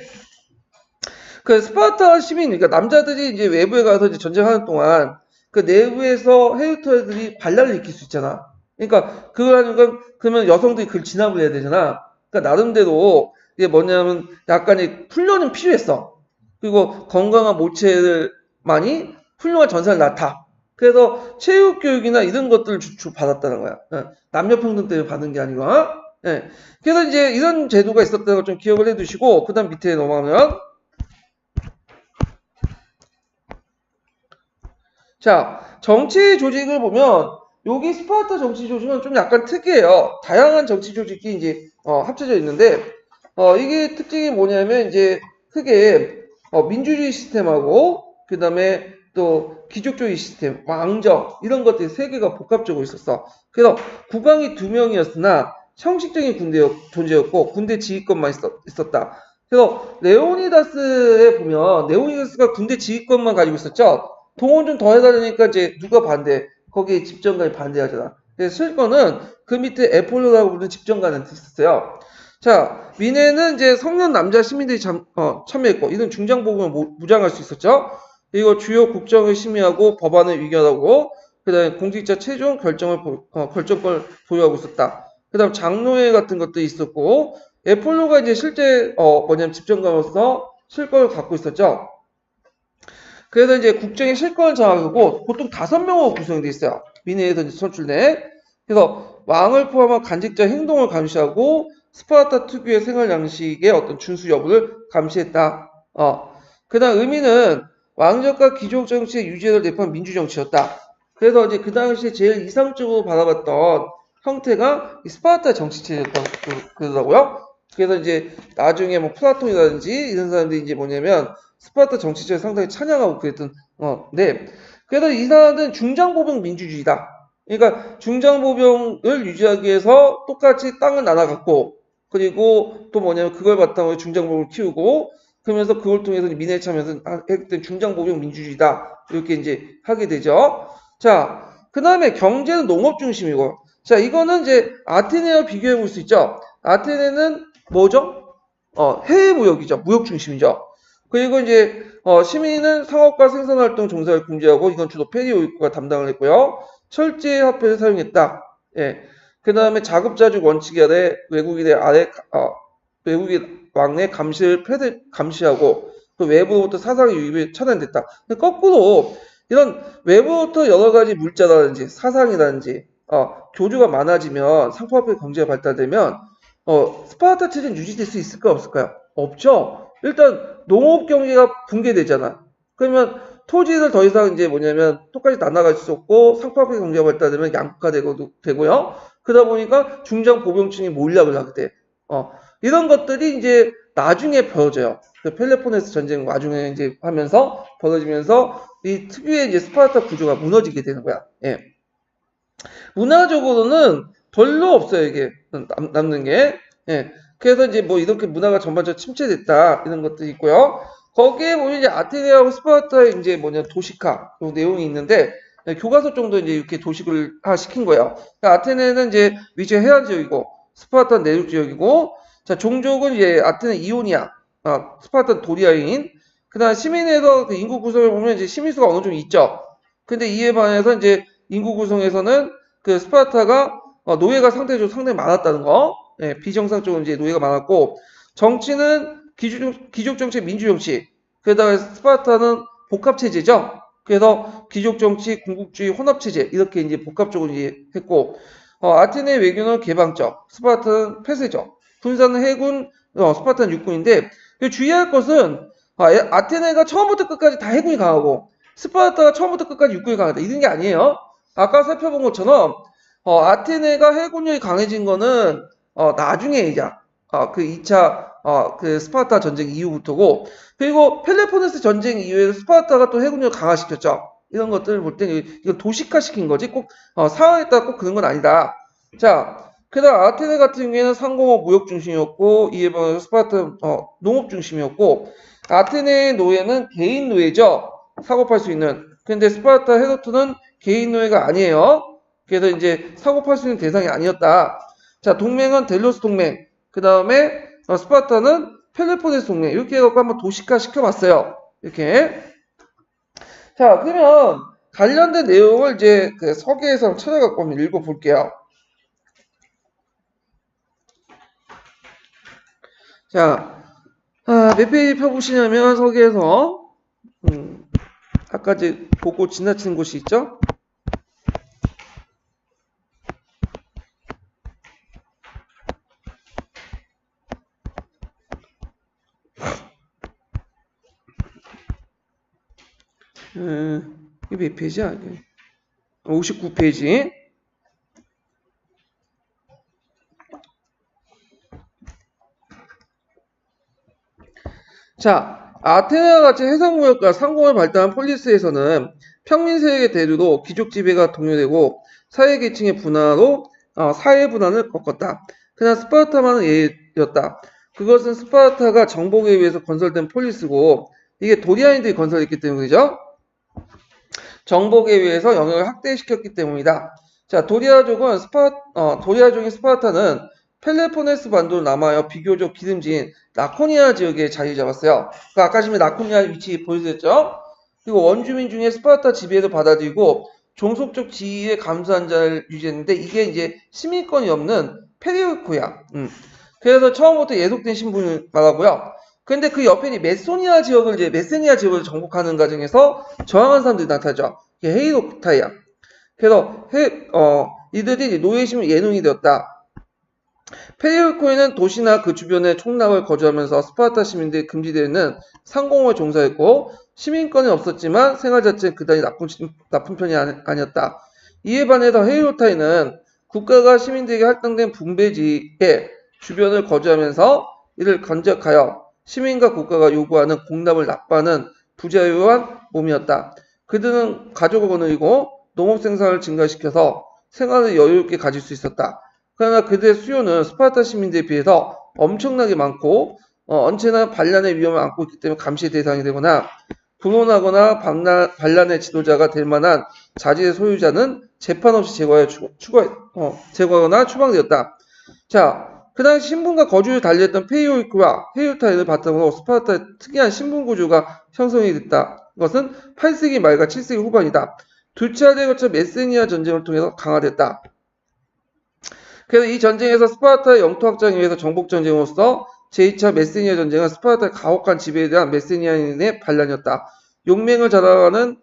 그 스파르타 시민, 그러니까 남자들이 이제 외부에 가서 이제 전쟁하는 동안 그 내부에서 헤르토들이 반란을 일으킬 수 있잖아. 그러니까 그걸 하는 건 그러면 여성들이 그걸 진압을 해야 되잖아. 그러니까 나름대로 이게 뭐냐면 약간의 훈련은 필요했어. 그리고 건강한 모체를 많이 훌륭한 전사를 낳다. 그래서 체육 교육이나 이런 것들을 받았다는 거야. 남녀평등 때문에 받은 게 아니고. 그래서 이제 이런 제도가 있었다는 걸 좀 기억을 해두시고, 그 다음 밑에 넘어가면, 자, 정치 조직을 보면, 여기 스파르타 정치 조직은 좀 약간 특이해요. 다양한 정치 조직이 이제, 합쳐져 있는데, 이게 특징이 뭐냐면, 이제, 크게, 민주주의 시스템하고, 그 다음에 또, 귀족주의 시스템, 왕정, 이런 것들이 세 개가 복합적으로 있었어. 그래서, 국왕이 2명이었으나, 형식적인 존재였고, 군대 지휘권만 있었다. 그래서, 레오니다스에 보면, 레오니다스가 군대 지휘권만 가지고 있었죠? 동원 좀 더 해달라니까 이제 누가 반대? 거기에 집정관이 반대하잖아. 그래서 실권은 그 밑에 에폴로라고 부르는 집정관한테 있었어요. 자, 미네는 이제 성년 남자 시민들이 참여했고, 이런 중장보급을 무장할 수 있었죠. 그리고 주요 국정을 심의하고 법안을 의결하고, 그 다음에 공직자 최종 결정권을 보유하고 있었다. 그 다음 장로회 같은 것도 있었고, 에폴로가 이제 실제, 집정관으로서 실권을 갖고 있었죠. 그래서 이제 국정의 실권을 장악하고 보통 5명으로 구성이 되어 있어요. 미네에서 선출돼. 그래서 왕을 포함한 간직자 행동을 감시하고 스파르타 특유의 생활 양식의 어떤 준수 여부를 감시했다. 그 다음 의미는 왕족과 귀족 정치의 유지를 내포한 민주 정치였다. 그래서 이제 그 당시에 제일 이상적으로 바라봤던 형태가 스파르타 정치체였다고 그러더라고요. 그래서 이제 나중에 플라톤이라든지 이런 사람들이 이제 뭐냐면 스파르타 정치체를 상당히 찬양하고 그랬던 네. 그래서 이 사람들은 중장보병 민주주의다. 그러니까 중장보병을 유지하기 위해서 똑같이 땅을 나눠 갖고 그리고 또 뭐냐면 그걸 바탕으로 중장보병을 키우고 그러면서 그걸 통해서 민에 참여해서 했던 중장보병 민주주의다. 이렇게 이제 하게 되죠. 자, 그 다음에 경제는 농업 중심이고 자, 이거는 이제 아테네와 비교해 볼 수 있죠. 아테네는 뭐죠? 해외 무역이죠. 무역 중심이죠. 그리고 이제 시민은 상업과 생산활동 종사를 금지하고 이건 주로 페리오이코가 담당을 했고요. 철제 화폐를 사용했다. 예. 그 다음에 자급자족 원칙 아래 외국인 왕의 감시를 감시하고 그 외부로부터 사상의 유입이 차단됐다. 근데 거꾸로 이런 외부부터 여러 가지 물자라든지 사상이라든지 교류가 많아지면 상품화폐 경제가 발달되면 스파르타 체제는 유지될 수 있을까 없을까요? 없죠. 일단 농업 경제가 붕괴되잖아. 그러면 토지를 더 이상 이제 뭐냐면 똑같이 나눠갈 수 없고 상품화폐 경제가 발달되면 되고요. 그러다 보니까 중장 보병층이 몰락을 하게 돼. 이런 것들이 이제 나중에 벌어져요. 그 펠로폰네스 전쟁 와중에 이제 하면서 벌어지면서 이 특유의 이제 스파르타 구조가 무너지게 되는 거야. 예. 문화적으로는 별로 없어요, 이게. 남는 게. 예. 그래서 이제 뭐 이렇게 문화가 전반적으로 침체됐다. 이런 것들이 있고요. 거기에 보면 이제 아테네하고 스파르타의 이제 도시화, 요 내용이 있는데, 교과서 정도 이제 이렇게 도시화 시킨 거예요. 그러니까 아테네는 이제 위치 해안 지역이고, 스파르타는 내륙 지역이고, 자, 종족은 이제 아테네 이오니아, 스파르타는 도리아인, 그 다음 시민에서 그 인구 구성을 보면 이제 시민수가 어느 정도 있죠. 근데 이에 반해서 이제 인구 구성에서는 그 스파르타가 노예가 상당히 많았다는 거. 예, 비정상적으로 이제 노예가 많았고, 정치는 귀족 정치, 민주 정치. 그다음에 스파르타는 복합 체제죠. 그래서 귀족 정치, 군국주의, 혼합 체제 이렇게 이제 복합적으로 이제 했고, 아테네 외교는 개방적, 스파르타는 폐쇄적, 군사는 해군, 스파르타는 육군인데 주의할 것은 아테네가 처음부터 끝까지 다 해군이 강하고 스파르타가 처음부터 끝까지 육군이 강하다 이런 게 아니에요. 아까 살펴본 것처럼 아테네가 해군력이 강해진 거는 나중에 이제 그 2차 그 스파르타 전쟁 이후부터고 그리고 펠로폰네스 전쟁 이후에 스파르타가 또 해군력을 강화시켰죠. 이런 것들을 볼 때 이거 도식화시킨 거지 꼭 상황에 따라 꼭 그런 건 아니다. 자, 그다음 아테네 같은 경우에는 상공업 무역 중심이었고 이에 반해서 스파르타 농업 중심이었고 아테네의 노예는 개인 노예죠. 사고 팔 수 있는. 근데 스파르타 헤로트는 개인 노예가 아니에요. 그래서 이제 사고 팔 수 있는 대상이 아니었다. 자, 동맹은 델로스 동맹. 그 다음에 스파르타는 펠로폰네스 동맹. 이렇게 해갖고 한번 도식화 시켜봤어요. 이렇게. 자, 그러면 관련된 내용을 이제 그 서계에서 찾아갖고 한번 읽어볼게요. 자, 몇 페이지 펴보시냐면 서계에서 아까 이제 보고 지나치는 곳이 있죠? 이게 몇 페이지야? 59페이지. 자, 아테네와 같이 해상무역과 상공을 발달한 폴리스에서는 평민 세력의 대두로 귀족 지배가 동요되고 사회계층의 분화로 사회 분화를 겪었다. 그러나 스파르타만은 예였다. 그것은 스파르타가 정복에 의해서 건설된 폴리스고 이게 도리아인들이 건설했기 때문이죠. 정복에 의해서 영역을 확대시켰기 때문이다. 자, 도리아족인 스파르타는 펠로폰네스 반도를 남하여 비교적 기름진 라코니아 지역에 자리 잡았어요. 그러니까 아까 지금 라코니아 위치 보여드렸죠? 그리고 원주민 중에 스파르타 지배를 받아들이고 종속적 지위에 감사한 자를 유지했는데 이게 이제 시민권이 없는 페리오이코야. 그래서 처음부터 예속된 신분을 말하고요. 근데 그 옆에 메소니아 지역을 메세니아 지역을 정복하는 과정에서 저항한 사람들이 나타나죠. 이게 헤이로타이야. 그래서 이들이 노예시민 예능이 되었다. 페리오이코에는 도시나 그 주변에 총락을 거주하면서 스파르타 시민들이 금지되는 상공을 종사했고 시민권이 없었지만 생활 자체는 그다지 나쁜 편이 아니었다. 이에 반해서 헤이로타이는 국가가 시민들에게 할당된 분배지의 주변을 거주하면서 이를 간접하여 시민과 국가가 요구하는 공납을 납부하는 부자유한 몸이었다. 그들은 가족을 거느리고 농업 생산을 증가시켜서 생활을 여유있게 가질 수 있었다. 그러나 그들의 수요는 스파르타 시민들에 비해서 엄청나게 많고 언제나 반란의 위험을 안고 있기 때문에 감시의 대상이 되거나 불온하거나 반란의 지도자가 될 만한 자질의 소유자는 재판 없이 제거하거나 추방되었다. 자, 그 당시 신분과 거주를 달리했던 페이오이크와 헤이오타이를 바탕으로 스파르타의 특이한 신분 구조가 형성이 됐다. 이것은 8세기 말과 7세기 후반이다. 두 차례에 걸쳐 메세니아 전쟁을 통해서 강화됐다. 그래서 이 전쟁에서 스파르타의 영토 확장에 의해서 정복 전쟁으로서 제2차 메세니아 전쟁은 스파르타의 가혹한 지배에 대한 메세니아인의 반란이었다. 용맹을 자랑하는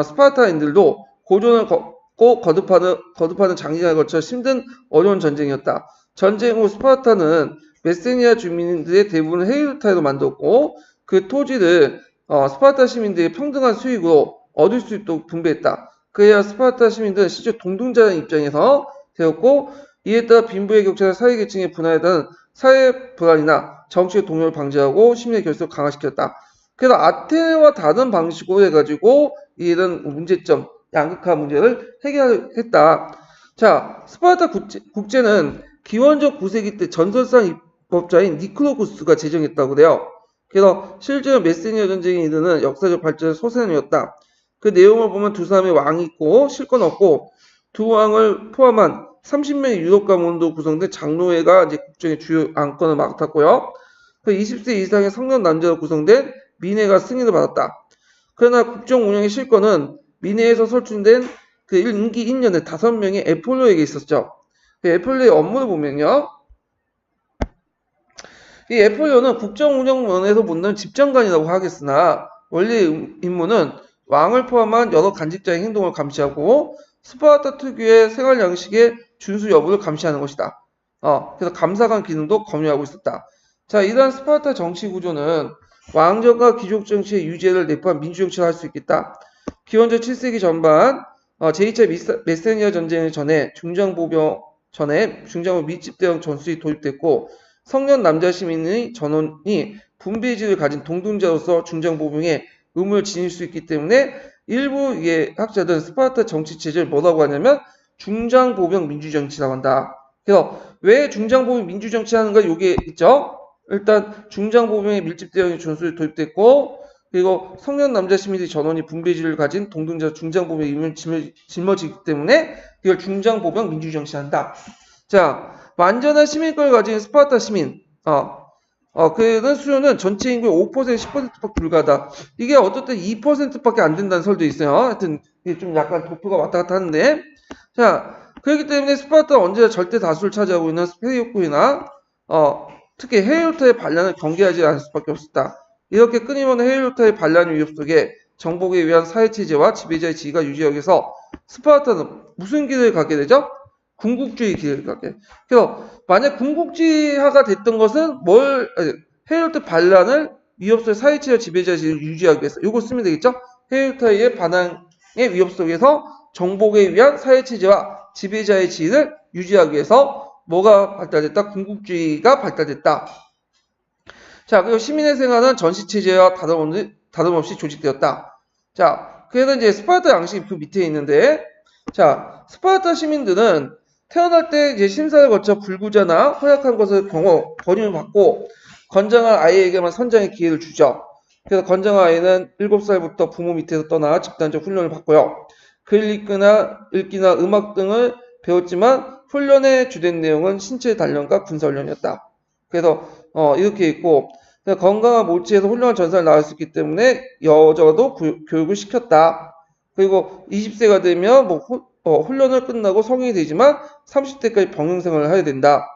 스파르타인들도 고전을 걷고 거듭하는 장기간을 거쳐 힘든 어려운 전쟁이었다. 전쟁 후 스파르타는 메세니아 주민들의 대부분을 헤이오타이로 만들었고 그 토지를 스파르타 시민들의 평등한 수익으로 얻을 수 있도록 분배했다. 그래야 스파르타 시민들은 실제 동등자의 입장에서 되었고 이에 따라 빈부의 격차나 사회계층의 분화에 따른 사회 불안이나 정치의 동요를 방지하고 시민의 결속을 강화시켰다. 그래서 아테네와 다른 방식으로 해가지고 이런 문제점, 양극화 문제를 해결했다. 자, 스파르타 국제는 기원전 9세기 때 전설상 입법자인 니크로쿠스가 제정했다고 그래요. 그래서 실제로 메세니아 전쟁에 이르는 역사적 발전의 소생이었다. 그 내용을 보면 두 사람의 왕이 있고 실권 없고 두 왕을 포함한 30명의 유럽 가문으로 구성된 장로회가 이제 국정의 주요 안건을 맡았고요. 그 20세 이상의 성년 남자로 구성된 민회가 승인을 받았다. 그러나 국정 운영의 실권은 민회에서 설출된 그 임기 1년에 5명의 애폴로에게 있었죠. 그 애폴로의 업무를 보면요. 이 애폴로는 국정 운영 면에서 못는 집정관이라고 하겠으나 원래 임무는 왕을 포함한 여러 간직자의 행동을 감시하고 스파르타 특유의 생활 양식의 준수 여부를 감시하는 것이다. 그래서 감사관 기능도 검열하고 있었다. 자, 이러한 스파르타 정치 구조는 왕정과 귀족 정치의 유지를 내포한 민주정치를 할 수 있겠다. 기원전 7세기 전반 제2차 메세니아 전쟁 전에 중장보병 밀집대형 전술이 도입됐고 성년 남자 시민의 전원이 분배지를 가진 동등자로서 중장보병에 의무를 지닐 수 있기 때문에 일부 학자들은 스파르타 정치 체제를 뭐라고 하냐면 중장보병 민주정치라고 한다. 그래서 왜 중장보병 민주정치하는가 이게 있죠. 일단 중장보병의 밀집대형의 전술이 도입됐고 그리고 성년 남자 시민의 전원이 분배지를 가진 동등자 중장보병의 의무를 짊어지기 때문에 이걸 중장보병 민주정치한다. 자, 완전한 시민권을 가진 스파르타 시민 그는 수요는 전체 인구의 5%, 10%밖에 불과하다. 이게 어쨌든 2%밖에 안 된다는 설도 있어요. 하여튼 이게 좀 약간 도표가 왔다 갔다 하는데 자, 그렇기 때문에 스파르타는 언제나 절대 다수를 차지하고 있는 페리오쿠이나 특히 헤이오타의 반란을 경계하지 않을 수밖에 없었다. 이렇게 끊임없는 헤이오타의 반란 위협 속에 정복에 의한 사회체제와 지배자의 지위가 유지하기 위해서 스파르타는 무슨 길을 가게 되죠? 군국주의 길을 가게. 그래서 만약 군국주의화가 됐던 것은 헤이오타 반란을 위협 속의 사회체제와 지배자의 지위를 유지하기 위해서 이거 쓰면 되겠죠? 헤이오타의 반항의 위협 속에서 정복에 의한 사회체제와 지배자의 지위를 유지하기 위해서 뭐가 발달됐다? 군국주의가 발달됐다. 자, 그리고 시민의 생활은 전시체제와 다름없이 조직되었다. 자, 그래서 이제 스파르타 양식이 그 밑에 있는데, 자, 스파르타 시민들은 태어날 때 이제 심사를 거쳐 불구자나 허약한 것을 권유를 받고 건장한 아이에게만 선장의 기회를 주죠. 그래서 건장한 아이는 7살부터 부모 밑에서 떠나 집단적 훈련을 받고요. 글 읽기나 음악 등을 배웠지만 훈련의 주된 내용은 신체 단련과 군사 훈련이었다. 그래서 이렇게 있고 건강한 모치에서 훌륭한 전사를 낳을 수 있기 때문에 여자도 교육을 시켰다. 그리고 20세가 되면 훈련을 끝나고 성인이 되지만 30대까지 병영 생활을 해야 된다.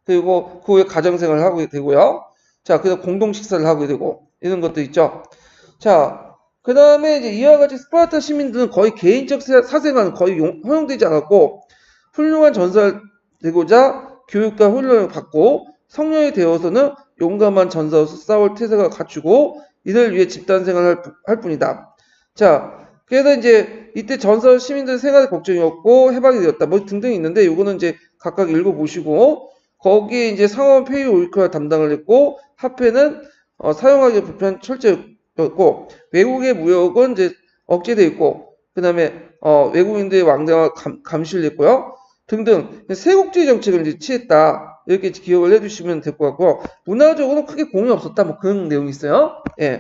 그리고 그 후에 가정 생활을 하게 되고요. 자, 그래서 공동 식사를 하게 되고 이런 것도 있죠. 자, 그 다음에 이제 이와 같이 스파르타 시민들은 거의 개인적 사생활은 거의 허용되지 않았고 훌륭한 전사를 되고자 교육과 훈련을 받고 성년이 되어서는 용감한 전사로서 싸울 태세가 갖추고 이를 위해 집단 생활을 할 뿐이다. 자, 그래서 이제 이때 전사 시민들 생활의 걱정이었고 해방이 되었다. 뭐 등등 있는데 이거는 이제 각각 읽어보시고 거기에 이제 상원 페이 오이크가 담당을 했고 화폐는 사용하기 불편한 철제였고 외국의 무역은 이제 억제돼 있고 그 다음에 외국인들의 왕래와 감시를 했고요. 등등 세국주의 정책을 이제 취했다. 이렇게 기억을 해주시면 될 것 같고 문화적으로 크게 공이 없었다. 뭐 그런 내용이 있어요. 예.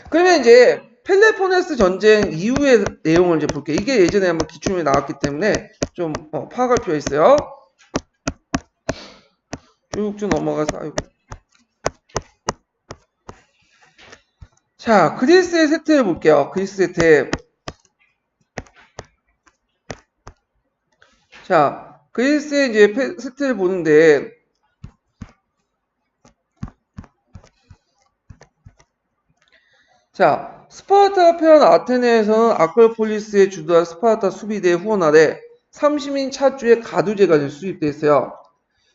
그러면 이제 펠레포네스 전쟁 이후의 내용을 이제 볼게요. 이게 예전에 한번 기출문에 나왔기 때문에 좀 파악할 필요가 있어요. 쭉 넘어가서, 아이고. 자, 그리스의 세트를 볼게요. 그리스 세트. 자, 그리스의 이제 세트를 보는데, 자, 스파르타가 패한 아테네에서는 아크로폴리스에 주도한 스파르타 수비대의 후원 아래 30인 차주의 가두제가 수립됐어요.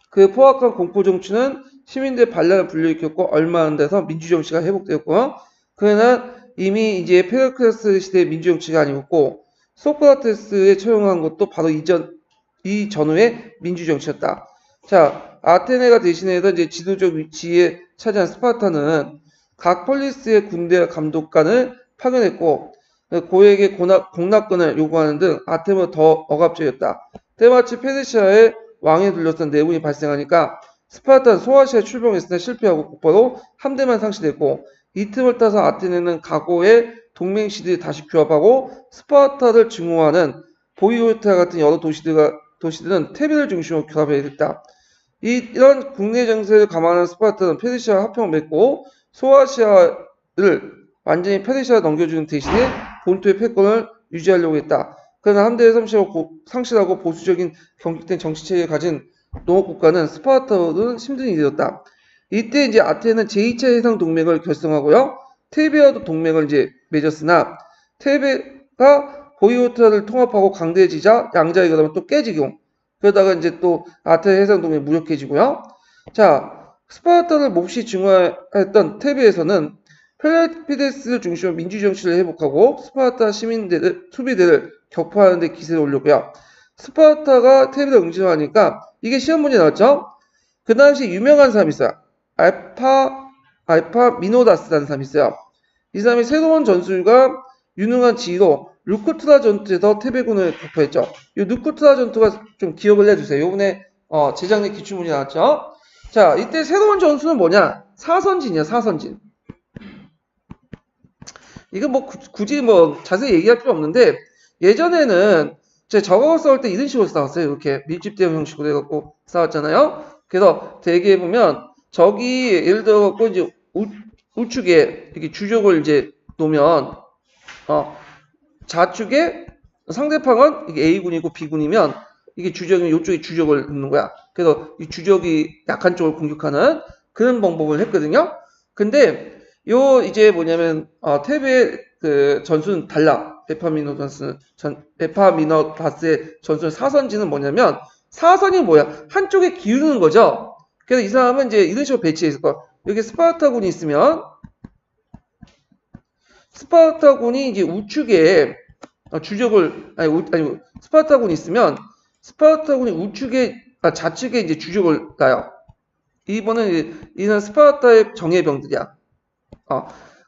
그 포악한 공포 정치는 시민들 반란을 불러일으켰고 얼마 안 돼서 민주정치가 회복되었고, 그러나 이미 이제 페르클레스 시대의 민주정치가 아니었고 소크라테스에 처용한 것도 바로 이 전후의 민주정치였다. 자, 아테네가 대신해서 이제 지도적 위치에 차지한 스파르타는 각 폴리스의 군대 감독관을 파견했고 고에게 공납권을 요구하는 등 아테네보다 더 억압적이었다. 때마침 페르시아의 왕에 둘러싼 내분이 발생하니까 스파르타는 소아시아에 출병했으나 실패하고 곧바로 함대만 상실했고 이 틈을 타서 아테네는 과거의 동맹시들이 다시 규합하고 스파르타를 증오하는 보이오타 같은 여러 도시들은 테베를 중심으로 규합해야 됐다. 이런 국내 정세를 감안한 스파르타는 페르시아와 합병을 맺고 소아시아를 완전히 페르시아에 넘겨주는 대신에 본토의 패권을 유지하려고 했다. 그러나 함대를 상실하고 보수적인 경직된 정치체계를 가진 농업국가는 스파르타로는 힘든 일이었다. 이때 이제 아테네는 제2차 해상 동맹을 결성하고요. 테베와도 동맹을 이제 맺었으나 테베가 보이오타를 통합하고 강대해지자 양자의 그러면 또 깨지고 그러다가 이제 또 아테네 해상 동맹이 무력해지고요. 자, 스파르타를 몹시 증오했던 테베에서는 펠레피데스를 중심으로 민주정치를 회복하고 스파르타 수비대를 격파하는 데 기세를 올렸고요. 스파르타가 테베를 응징하니까 이게 시험 문제 나왔죠? 그 당시 유명한 사람이 있어요. 알파 미노다스라는 사람이 있어요. 이 사람이 새로운 전술과 유능한 지휘로 루크트라 전투에서 테베군을 격파했죠. 이 루크트라 전투가 좀 기억을 해주세요. 요번에 재작년 기출문제 나왔죠? 자, 이때 새로운 전술은 뭐냐? 사선진이야, 사선진. 이거 뭐 굳이 뭐 자세히 얘기할 필요 없는데 예전에는 제 저거 싸울 때 이런 식으로 싸웠어요. 이렇게 밀집대형 형식으로 해갖고 싸웠잖아요. 그래서 대개에 보면 저기 예를 들어갖고 이제 우측에 이렇게 주적을 이제 놓으면 좌측에 상대방은 이게 A군이고 B군이면 이게 주적이면 이쪽에 주적을 놓는 거야. 그래서 이 주적이 약한 쪽을 공격하는 그런 방법을 했거든요. 근데 요 이제 뭐냐면 테베의 그 전술은 달라. 에파미노다스의 전술 사선지는 뭐냐면 사선이 뭐야? 한쪽에 기우는 거죠. 그래서 이 사람은 이제 이런 식으로 배치했을 거야. 여기 스파르타군이 있으면 스파르타군이 이제 우측에 주적을 아니 스파르타군이 있으면 스파르타군이 우측에 좌측에 이제 주적을 놔요. 이번은 이는 스파르타의 정예병들이야.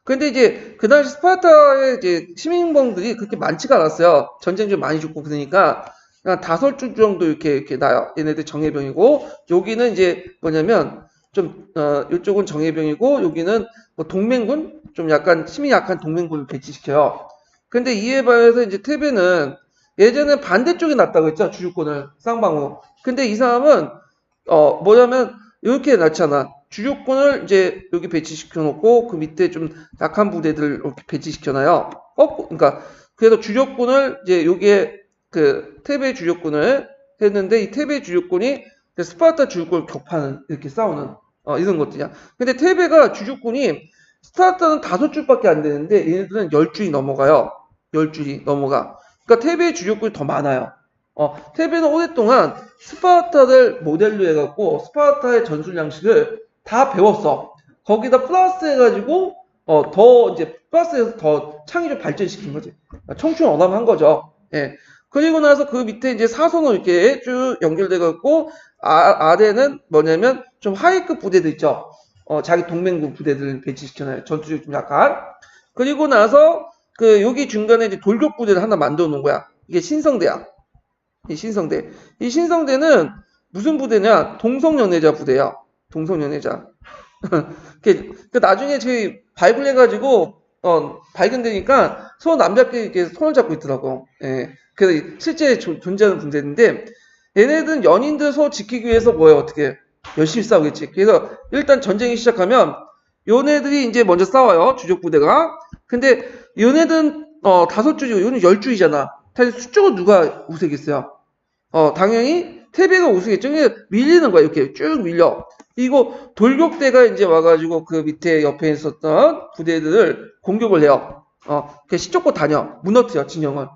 근데 이제 그 당시 스파르타의 이제 시민병들이 그렇게 많지가 않았어요. 전쟁 좀 많이 죽고 그러니까 그냥 5줄 정도 이렇게 나요. 얘네들 정예병이고 여기는 이제 뭐냐면 좀 이쪽은 정예병이고 여기는 뭐 동맹군 좀 약간 힘이 약한 동맹군을 배치시켜요. 근데 이에 반해서 이제 테베는 예전에 반대쪽에 놨다고 했죠. 주주권을 쌍방으로. 근데 이 사람은 뭐냐면 이렇게 놨잖아. 주력군을 이제 여기 배치시켜 놓고 그 밑에 좀 약한 부대들을 이렇게 배치시켜 놔요. 그러니까 그래서 주력군을 이제 여기에 그 테베 주력군을 했는데 이 테베 주력군이 스파르타 주력군을 격파하는 이렇게 싸우는 이런 것들이야. 근데 테베가 주력군이 스파르타는 5줄밖에 안 되는데 얘네들은 10줄이 넘어가요. 10줄이 넘어가. 그러니까 테베의 주력군이 더 많아요. 테베는 오랫동안 스파르타를 모델로 해갖고 스파르타의 전술 양식을 다 배웠어. 거기다 플러스 해가지고 더 이제 플러스해서 더 창의를 발전시킨 거지. 청춘어람한 거죠. 예. 그리고 나서 그 밑에 이제 사선으로 이렇게 쭉 연결돼갖고 아래는 뭐냐면 좀 하이급 부대들 있죠. 자기 동맹군 부대들을 배치시켜놔요. 전투력 좀 약간. 그리고 나서 그 여기 중간에 이제 돌격 부대를 하나 만들어 놓은 거야. 이게 신성대야. 이 신성대는 무슨 부대냐? 동성연애자 부대야. 동성연애자. 그 나중에 저희 발굴해가지고 발견되니까 서로 남자끼리 이렇게 손을 잡고 있더라고. 예. 그래서 실제 존재하는 군대인데 얘네들은 연인들 서로 지키기 위해서 뭐예요? 어떻게 열심히 싸우겠지. 그래서 일단 전쟁이 시작하면 요네들이 이제 먼저 싸워요. 주적 부대가. 근데 요네들은 5주이고 요는 10주이잖아. 사실 수적으로 누가 우세겠어요? 당연히 태베가 우세겠죠. 그러니까 밀리는 거야. 이렇게 쭉 밀려. 이거 돌격대가 이제 와가지고 그 밑에 옆에 있었던 부대들을 공격을 해요. 그냥 시쫓고 다녀. 무너뜨려, 진영을.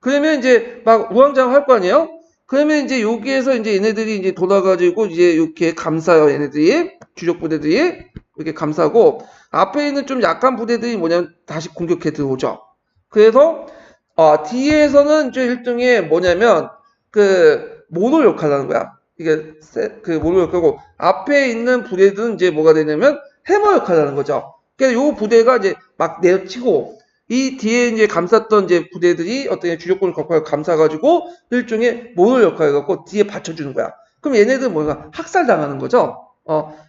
그러면 이제 막 우왕좌왕 할 거 아니에요? 그러면 이제 여기에서 이제 얘네들이 이제 돌아가지고 이제 이렇게 감싸요. 얘네들이. 주력 부대들이. 이렇게 감싸고, 앞에 있는 좀 약한 부대들이 뭐냐면 다시 공격해 들어오죠. 그래서, 뒤에서는 이제 일종의 뭐냐면, 모노 역할을 하는 거야. 이게, 모노 역할이고, 앞에 있는 부대들은 이제 뭐가 되냐면, 해머 역할을 하는 거죠. 그래서 요 부대가 이제 막 내려치고, 이 뒤에 이제 감쌌던 이제 부대들이 어떤 주력군을 감싸가지고 일종의 모노 역할을 갖고 뒤에 받쳐주는 거야. 그럼 얘네들은 뭔가 학살당하는 거죠.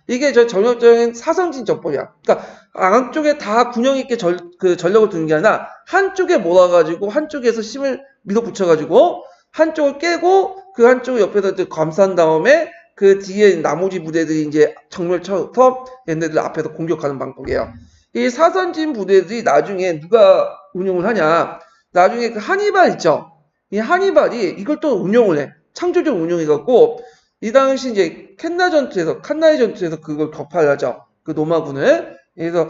이게 저 전형적인 사성진 전법이야. 그러니까 안쪽에 다 균형 있게 전력을 두는 게 아니라 한쪽에 몰아가지고 한쪽에서 힘을 밀어붙여가지고 한쪽을 깨고 그 한쪽 옆에서 이제 감싼 다음에 그 뒤에 나머지 부대들이 이제 정면을 쳐서 얘네들 앞에서 공격하는 방법이에요. 이 사선진 부대들이 나중에 누가 운용을 하냐. 나중에 그 하니발 있죠. 이 하니발이 이걸 또 운용을 해. 창조적 운용해갖고 이 당시 이제 칸나이 전투에서 그걸 격파를 하죠. 그 노마군을. 그래서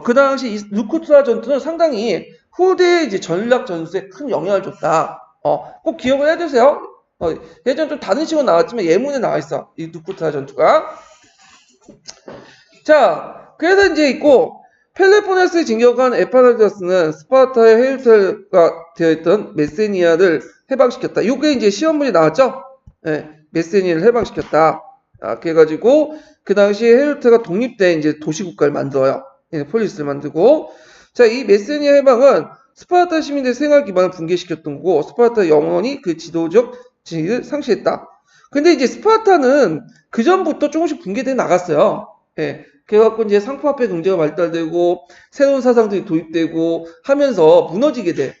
그 당시 이 루쿠트라 전투는 상당히 후대의 이제 전략 전술에 큰 영향을 줬다. 꼭 기억을 해두세요. 예전 좀 다른 식으로 나왔지만 예문에 나와 있어. 이 루쿠트라 전투가. 자, 그래서 이제 있고 펠로폰네스에 진격한 에파네토스는 스파르타의 헤르텔가 되어있던 메세니아를 해방시켰다. 이게 이제 시험문이 나왔죠? 네, 메세니아를 해방시켰다. 그래가지고 그 당시에 헤르텔가 독립된 이제 도시국가를 만들어요. 폴리스를 만들고. 자, 이 메세니아 해방은 스파르타 시민들의 생활 기반을 붕괴시켰던 거고 스파르타 영원히 그 지도적 지위를 상실했다. 근데 이제 스파르타는 그 전부터 조금씩 붕괴돼 나갔어요. 예. 그래갖고 이제 상품화폐 경제가 발달되고 새로운 사상들이 도입되고 하면서 무너지게 돼.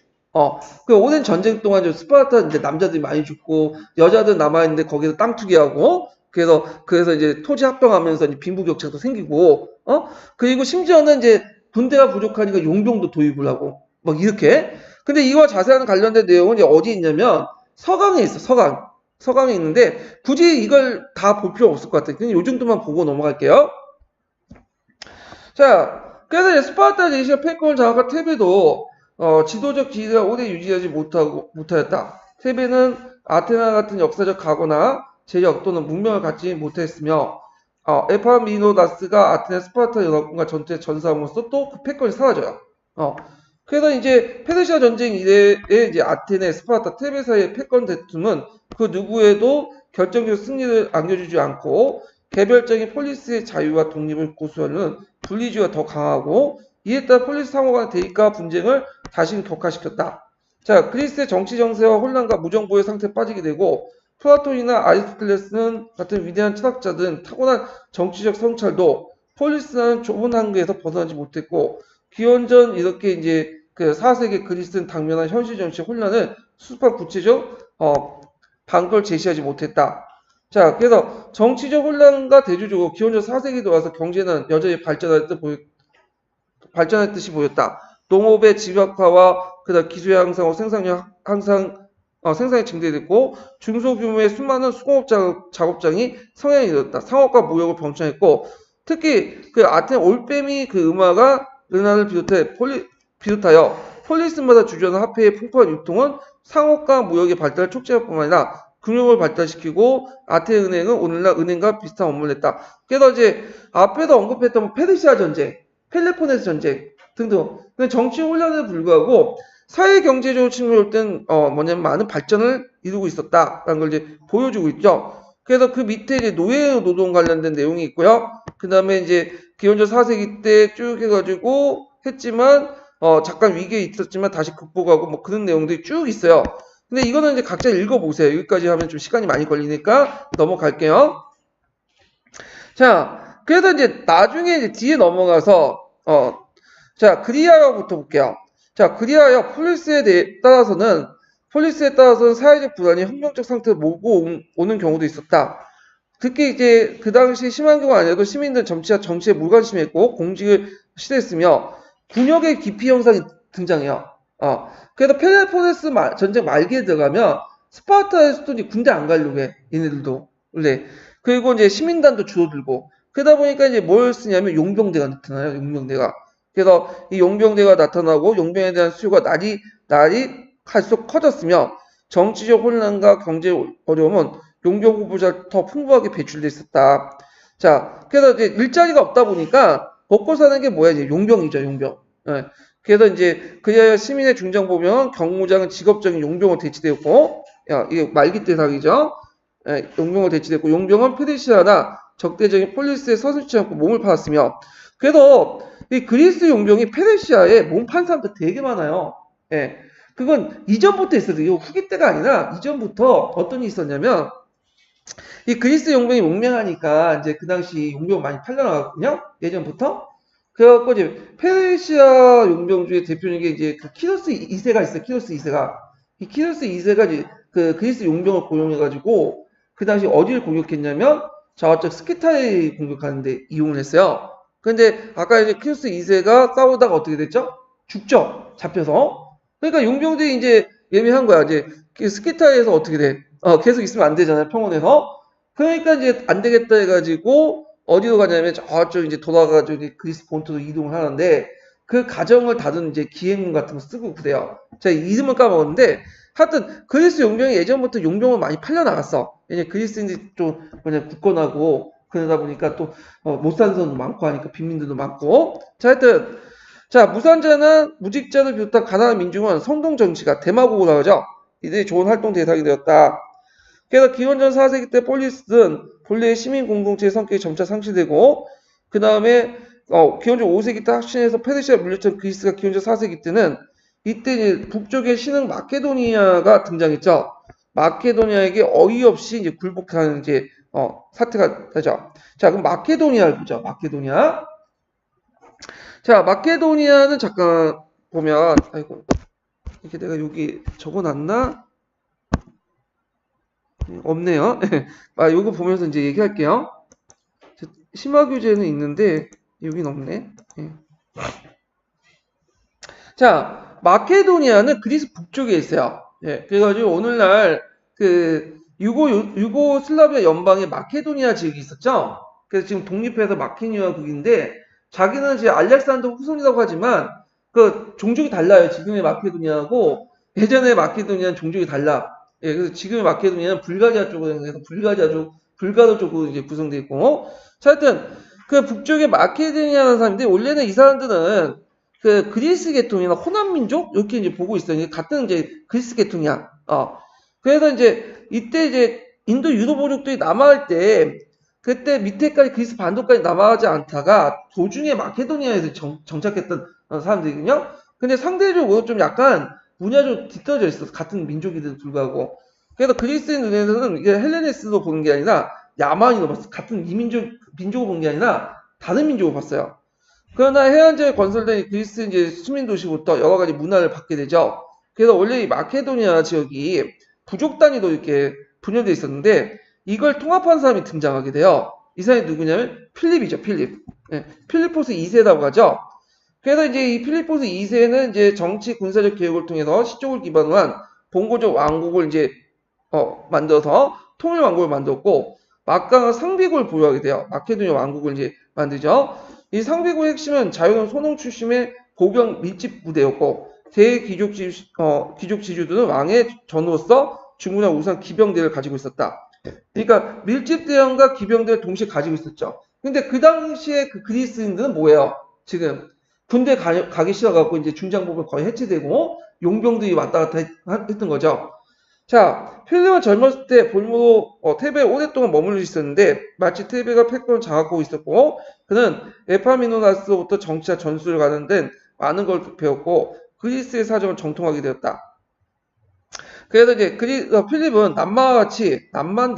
그 오랜 전쟁 동안 스파르타 이제 남자들이 많이 죽고 여자들 남아있는데 거기서 땅 투기하고 그래서 이제 토지 합병하면서 이제 빈부격차도 생기고 그리고 심지어는 이제 군대가 부족하니까 용병도 도입을 하고 막 이렇게. 근데 이와 자세한 관련된 내용은 이제 어디 있냐면 서강에 있어. 서강에 있는데 굳이 이걸 다 볼 필요 없을 것 같아요. 그냥 요 정도만 보고 넘어갈게요. 자, 그래서 이제 스파르타 제시아 패권을 장악한 테베도 지도적 지위가 오래 유지하지 못하였다. 테베는 아테나 같은 역사적 각오나 재력 또는 문명을 갖지 못했으며 에파미노다스가 아테네 스파르타 연합군과 전투에 전사함으로써 또 그 패권이 사라져요. 그래서 이제 페르시아 전쟁 이래에 이제 아테네, 스파르타, 테베 사이의 패권 다툼은 그 누구에도 결정적 승리를 안겨주지 않고 개별적인 폴리스의 자유와 독립을 고수하는 분리주의가 더 강하고 이에 따라 폴리스 상호 간의 대립과 분쟁을 다시 격화시켰다. 자, 그리스의 정치 정세와 혼란과 무정부의 상태에 빠지게 되고 플라톤이나 아리스토텔레스 같은 위대한 철학자들은 타고난 정치적 성찰도 폴리스라는 좁은 한계에서 벗어나지 못했고 기원전 이렇게 이제 그 4세기 그리스는 당면한 현실 정치 혼란을 수습한 구체적 방법을 제시하지 못했다. 자, 그래서 정치적 혼란과 대조적으로 기원전 4세기도 와서 경제는 여전히 발전할 듯이 보였다. 농업의 집약화와 그다음 기술 향상과 생산력 생산이 증대됐고 중소규모의 수많은 수공업 작업장이 성향이 이뤘다. 상업과 무역을 병창했고 특히 그 아테네 올빼미 그 은하를 비롯하여 폴리스마다 주저하는 화폐의 풍부한 유통은 상업과 무역의 발달을 촉진할 뿐만 아니라 금융을 발달시키고 아테네 은행은 오늘날 은행과 비슷한 업무를 했다. 그래서 이제 앞에서 언급했던 페르시아 전쟁, 펠로폰네스 전쟁 등등 정치 혼란에 불구하고 사회 경제적으로 측면으로 볼 땐 뭐냐면 많은 발전을 이루고 있었다라는 걸 이제 보여주고 있죠. 그래서 그 밑에 이제 노예 노동 관련된 내용이 있고요. 그 다음에 이제 기원전 4세기 때 쭉 해가지고 했지만 잠깐 위기에 있었지만 다시 극복하고 뭐 그런 내용들이 쭉 있어요. 근데 이거는 이제 각자 읽어보세요. 여기까지 하면 좀 시간이 많이 걸리니까 넘어갈게요. 자, 그래서 이제 나중에 이제 뒤에 넘어가서 자, 그리하여부터 볼게요. 자, 그리하여 폴리스에 따라서는 사회적 불안이 혁명적 상태로 몰고 오는 경우도 있었다. 특히 이제 그 당시 심한 경우 아니어도 시민들 정치에 무관심했고 공직을 싫어했으며 군역의 기피 현상이 등장해요. 그래서 펠로폰네스 전쟁 말기에 들어가면 스파르타에서도 이제 군대 안 가려고 해. 얘네들도 원래. 그리고 이제 시민단도 줄어들고 그러다 보니까 이제 뭘 쓰냐면 용병대가 나타나요. 용병대가. 그래서 이 용병대가 나타나고 용병에 대한 수요가 날이 갈수록 커졌으며 정치적 혼란과 경제 어려움은 용병 후보자 더 풍부하게 배출돼 있었다. 자, 그래서 이제 일자리가 없다 보니까 먹고 사는 게 뭐야? 이제 용병이죠, 용병. 예. 그래서 이제 그리하여 시민의 중장 보면 경무장은 직업적인 용병으로 대치되었고, 이게 말기 대상이죠. 예, 용병으로 대치됐고, 용병은 페르시아나 적대적인 폴리스에 서슴지 않고 몸을 팔았으며, 그래서 이 그리스 용병이 페르시아에 몸 판 사람들 되게 많아요. 예. 그건 이전부터 있었어요. 후기 때가 아니라 이전부터 어떤 일이 있었냐면, 이 그리스 용병이 용맹하니까 이제 그 당시 용병 많이 팔려나갔거든요. 예전부터. 그래갖고 이제 페르시아 용병 중에 대표적인 게 이제 그 키로스 2세가 있어요. 키로스 2세가. 이 키로스 2세가 이제 그 그리스 용병을 고용해가지고 그 당시 어디를 공격했냐면 저쪽 스키타에 공격하는데 이용을 했어요. 근데 아까 이제 키로스 2세가 싸우다가 어떻게 됐죠? 죽죠. 잡혀서. 그러니까 용병들이 이제 예민한 거야. 이제 스키타에서 어떻게 돼? 계속 있으면 안 되잖아요. 평원에서. 그러니까 이제 안 되겠다 해가지고 어디로 가냐면 저쪽 이제 돌아가가지고 그리스 본토로 이동을 하는데 그 가정을 다룬 이제 기행문 같은 거 쓰고 그래요. 제가 이름을 까먹었는데 하여튼 그리스 용병이 예전부터 용병을 많이 팔려나갔어. 이제 그리스인들이 좀 그냥 굳건하고 그러다 보니까 또 못 사는 사람도 많고 하니까 빈민들도 많고. 자, 하여튼 자, 무산자는 무직자를 비롯한 가난한 민중은 성동 정치가 대마고라고 하죠. 이들이 좋은 활동 대상이 되었다. 그래서 기원전 4세기 때 폴리스는 본래의 시민 공동체의 성격이 점차 상실되고 그 다음에 기원전 5세기 때 확신해서 페르시아 물렸던 그리스가 기원전 4세기 때는 이때 이제 북쪽의 신흥 마케도니아가 등장했죠. 마케도니아에게 어이없이 이제 굴복하는 이제 사태가 되죠. 자, 그럼 마케도니아를 보죠. 마케도니아. 자, 마케도니아는 잠깐 보면 아이고 이게 내가 여기 적어놨나? 없네요. 요거 보면서 이제 얘기할게요. 심화규제는 있는데 여긴 없네. 자, 마케도니아는 그리스 북쪽에 있어요. 그래가지고 오늘날 그 유고슬라비아 연방에 마케도니아 지역이 있었죠. 그래서 지금 독립해서 마케도니아국인데 자기는 이제 알렉산더 후손이라고 하지만 그 종족이 달라요. 지금의 마케도니아하고 예전의 마케도니아는 종족이 달라. 그래서 지금의 마케도니아는 불가리아 쪽으로 해서 불가도 쪽으로 이제 구성되어 있고. 자, 하여튼 그 북쪽의 마케도니아라는 사람인데 원래는 이 사람들은 그 그리스 계통이나 호남 민족 이렇게 이제 보고 있어요. 같은 이제 그리스 계통이야. 그래서 이제 이때 이제 인도 유도부족들이 남하할 때 그때 밑에까지 그리스 반도까지 남하하지 않다가 도중에 마케도니아에서 정착했던 사람들이거든요. 근데 상대적으로 좀 약간 문화적으로 뒤떨어져 있어. 같은 민족이든 불구하고. 그래서 그리스인 눈에서는 이게 헬레네스로 보는 게 아니라 야만이로 봤어. 같은 민족을 보는 게 아니라 다른 민족을 봤어요. 그러나 해안지에 건설된 그리스 이제 수민 도시부터 여러 가지 문화를 받게 되죠. 그래서 원래 이 마케도니아 지역이 부족 단위로 이렇게 분열되어 있었는데 이걸 통합한 사람이 등장하게 돼요. 이 사람이 누구냐면 필립이죠. 필립. 필리포스 2세라고 하죠. 그래서 이제 이 필리포스 2세는 이제 정치 군사적 개혁을 통해서 시족을 기반으로 한 봉고적 왕국을 이제 만들어서 통일 왕국을 만들었고 막강한 상비국을 보유하게 돼요. 마케도니아 왕국을 이제 만들죠. 이 상비국의 핵심은 자유로운 소농 출신의 보병 밀집 부대였고 대귀족 지주들은 왕의 전우로서 중군한 우수한 기병대를 가지고 있었다. 그러니까 밀집 대원과 기병대를 동시에 가지고 있었죠. 근데 그 당시에 그 그리스인들은 뭐예요? 지금 군대 가기 싫어갖고 이제 중장복을 거의 해체되고 용병들이 왔다 갔다 했던 거죠. 자, 필립은 젊었을 때 볼모로 테베에 오랫동안 머물러 있었는데 마치 테베가 패권을 장악하고 있었고 그는 에파미노나스로부터 정치와 전술을 가는 데 많은 걸 배웠고 그리스의 사정을 정통하게 되었다. 그래서 이제 필립은 남마와 같이 남마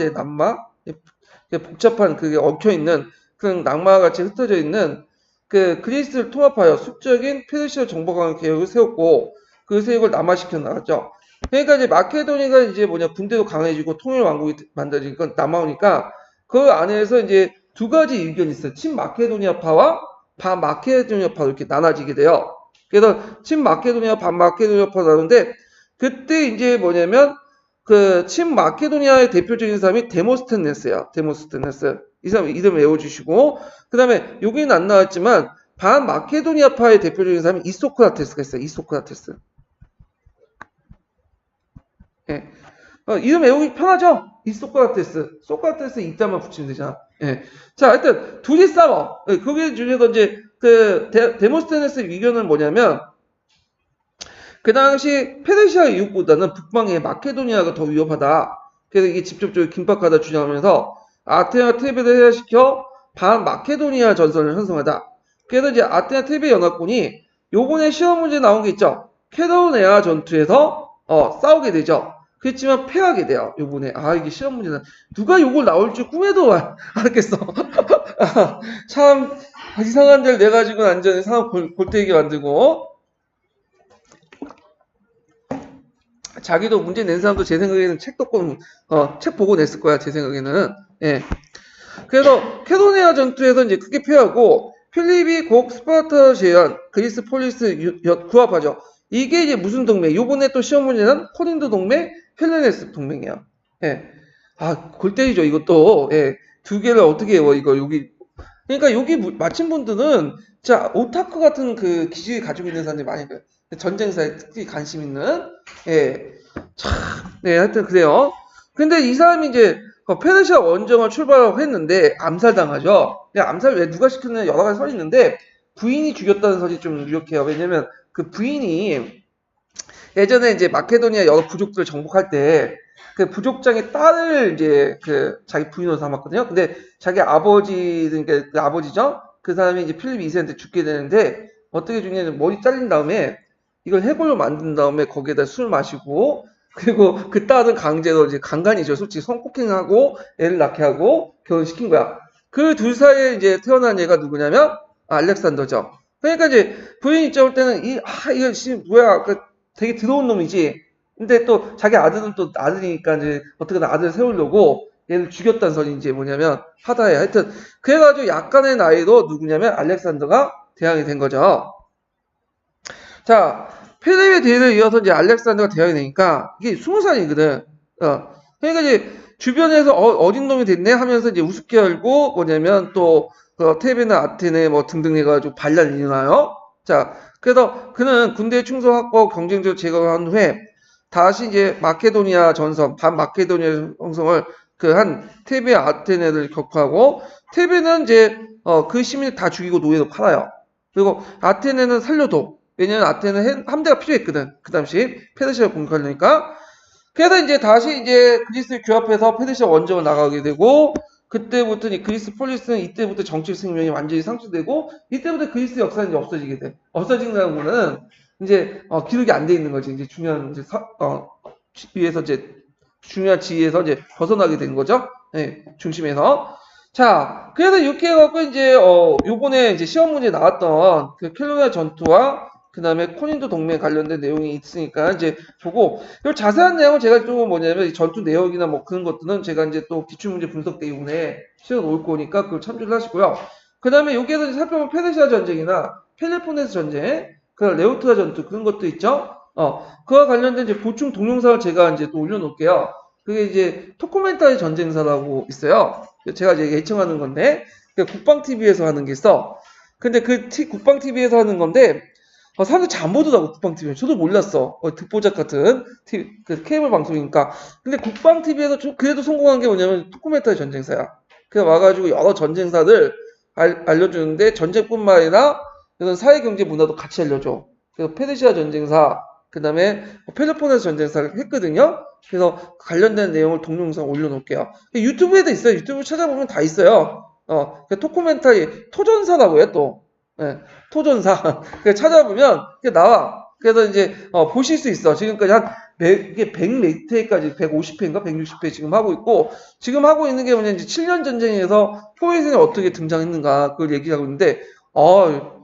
복잡한 그게 얽혀있는 그런 낙마와 같이 흩어져 있는 그 그리스를 통합하여 숙적인 페르시아 정복하는 계획을 세웠고 그 세력을 남하시켜 나갔죠. 그러니까 이제 마케도니아가 이제 군대도 강해지고 통일 왕국이 만들어진 건 남아오니까 그 안에서 이제 두 가지 의견이 있어요. 친마케도니아파와 반마케도니아파로 이렇게 나눠지게 돼요. 그래서 친마케도니아, 반마케도니아파로 나누는데 그때 이제 뭐냐면 그 친마케도니아의 대표적인 사람이 데모스테네스예요. 데모스테네스. 이 사람 이름 외워주시고 그 다음에 여기는 안 나왔지만 반마케도니아파의 대표적인 사람이 이소크라테스가 있어요. 이소크라테스. 예. 이름 외우기 편하죠? 소크라테스 이자만 붙이면 되잖아. 예. 자, 하여튼 둘이 싸워. 예, 거기 중에서 이제 그 데모스테네스 의견은 뭐냐면 그 당시 페르시아 이웃보다는 북방의 마케도니아가 더 위협하다. 그래서 이게 직접적으로 긴박하다 주장하면서 아테네와 테베를 해야시켜 반마케도니아 전선을 형성하다. 그래서 이제 아테네 테베 연합군이 요번에 시험 문제 나온 게 있죠. 케도네아 전투에서 싸우게 되죠. 그렇지만 패하게 돼요. 요번에 이게 시험 문제다. 누가 요걸 나올 줄 꿈에도 알았겠어. 참 이상한 데를 내가지고 완전히 상황 골때리게 만들고 자기도 문제 낸 사람도 제 생각에는 책 보고 냈을 거야. 제 생각에는. 예. 그래서 케도네아 전투에서 이제 크게 패하고 필립이 곡 스파르타 제안 그리스 폴리스 구합하죠. 이게 이제 무슨 동맹? 요번에 또 시험 문제는 코린도 동맹, 헬레네스 동맹이야. 예. 골 때리죠, 이것도. 예. 두 개를 어떻게 해요, 이거, 여기. 그러니까 여기 마친 분들은, 자, 오타쿠 같은 그 기질을 가지고 있는 사람들이 많이 있어요. 전쟁사에 특히 관심 있는. 예. 참, 네, 하여튼 그래요. 근데 이 사람이 이제, 페르시아 원정을 출발하고 했는데, 암살당하죠. 암살 왜 누가 시켰느냐 여러 가지 설이 있는데, 부인이 죽였다는 설이 좀 유력해요. 왜냐면, 그 부인이 예전에 이제 마케도니아 여러 부족들을 정복할 때 그 부족장의 딸을 이제 그 자기 부인으로 삼았거든요. 근데 자기 아버지, 그러니까 그 아버지죠. 그 사람이 이제 필립 2세한테 죽게 되는데 어떻게 죽냐면 머리 잘린 다음에 이걸 해골로 만든 다음에 거기에다 술 마시고 그리고 그 딸은 강제로 이제 강간이죠. 솔직히 성폭행하고 애를 낳게 하고 결혼시킨 거야. 그 둘 사이에 이제 태어난 얘가 누구냐면 알렉산더죠. 그러니까 이제 부인 입장을 때는 이거 지금 뭐야, 되게 더러운 놈이지. 근데 또 자기 아들은 또 아들이니까 이제 어떻게든 아들을 세우려고 얘를 죽였다는 설이 이제 뭐냐면 하다해. 하여튼 그래가지고 약간의 나이로 누구냐면 알렉산더가 대왕이 된 거죠. 자, 필립의 뒤를 이어서 이제 알렉산더가 대왕이 되니까 이게 20살이거든. 그러니까 이제 주변에서 어린 놈이 됐네 하면서 이제 우습게 알고 뭐냐면 또 테베나 아테네 뭐 등등 해가지고 반란이 일어나요. 자, 그래서 그는 군대에 충성하고 경쟁적으로 제거한 후에 다시 이제 마케도니아 전선, 반마케도니아 형성을 그 한 테베 아테네를 격파하고 테베는 이제 그 시민을 다 죽이고 노예로 팔아요. 그리고 아테네는 살려도 왜냐면 아테네는 함대가 필요했거든. 그 당시 페르시아를 공격하려니까. 그래서 이제 다시 이제 그리스를 규합해서 페르시아 원정을 나가게 되고 그때부터 그리스 폴리스는 이때부터 정치 생명이 완전히 상실되고 이때부터 그리스 역사는 이제 없어지게 돼. 없어진다는 거는 이제 기록이 안 돼 있는 거지. 이제 중요한 이제 위에서 이제 중요한 지위에서 이제 벗어나게 된 거죠. 네, 중심에서. 자, 그래서 이렇게 해갖고 이제 요번에 이제 시험 문제에 나왔던 그 켈로나 전투와 그 다음에 코린도 동맹 관련된 내용이 있으니까 이제 보고 이 자세한 내용은 제가 좀 뭐냐면 이 전투 내역이나 뭐 그런 것들은 제가 이제 또 기출문제 분석 때문에 시험 올 거니까 그걸 참조를 하시고요. 그 다음에 여기에서 살펴보면 페르시아 전쟁이나 펠로폰네스 전쟁, 그 레오트라 전투 그런 것도 있죠. 그와 관련된 이제 보충 동영상을 제가 이제 또 올려놓을게요. 그게 이제 토코멘타리 전쟁사라고 있어요. 제가 이제 예청하는 건데 국방TV에서 하는 게 있어. 근데 그 국방TV에서 하는 건데 사람들 잘 안 보더라고, 국방TV. 저도 몰랐어. 듣보잡 같은 그 케이블 방송이니까. 근데 국방TV에서 그래도 성공한 게 뭐냐면 토코멘타리 전쟁사야. 그래서 와가지고 여러 전쟁사들 알려주는데 전쟁뿐만 아니라 이런 사회경제 문화도 같이 알려줘. 그래서 페르시아 전쟁사, 그 다음에 펠로폰네스 전쟁사를 했거든요. 그래서 관련된 내용을 동영상 올려놓을게요. 유튜브에도 있어요. 유튜브 찾아보면 다 있어요. 토코멘타리, 토전사라고 해요, 또. 네, 토전사. 찾아보면 나와. 그래서 이제 보실 수 있어. 지금까지 이게 100몇 회까지 150회인가 160회 지금 하고 있고 지금 하고 있는 게 뭐냐면 이제 7년 전쟁에서 포메이슨이 어떻게 등장했는가 그걸 얘기하고 있는데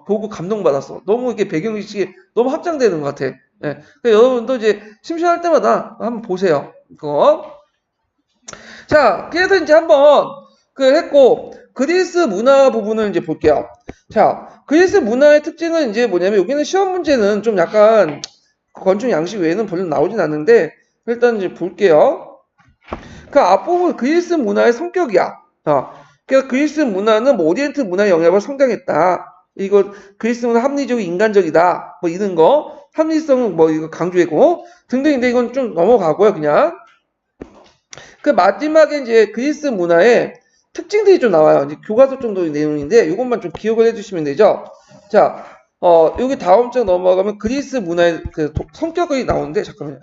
보고 감동받았어. 너무 이게 배경지식이 너무 확장되는 것 같아. 네. 그러니까 여러분도 이제 심심할 때마다 한번 보세요. 이거. 자, 그래서 이제 한번 그 했고, 그리스 문화 부분을 이제 볼게요. 자, 그리스 문화의 특징은 이제 뭐냐면, 여기는 시험 문제는 좀 약간 건축 양식 외에는 별로 나오진 않는데, 일단 이제 볼게요. 그 앞부분 그리스 문화의 성격이야. 그러니까 그리스 문화는 뭐 오리엔트 문화의 영향을 성장했다. 이거 그리스 문화 합리적이고 인간적이다. 뭐 이런 거. 합리성은 뭐 이거 강조했고 등등인데 이건 좀 넘어가고요, 그냥. 그 마지막에 이제 그리스 문화의 특징들이 좀 나와요. 이제 교과서 정도의 내용인데 이것만 좀 기억을 해주시면 되죠. 자, 여기 다음 장 넘어가면 그리스 문화의 그 성격이 나오는데 잠깐만요.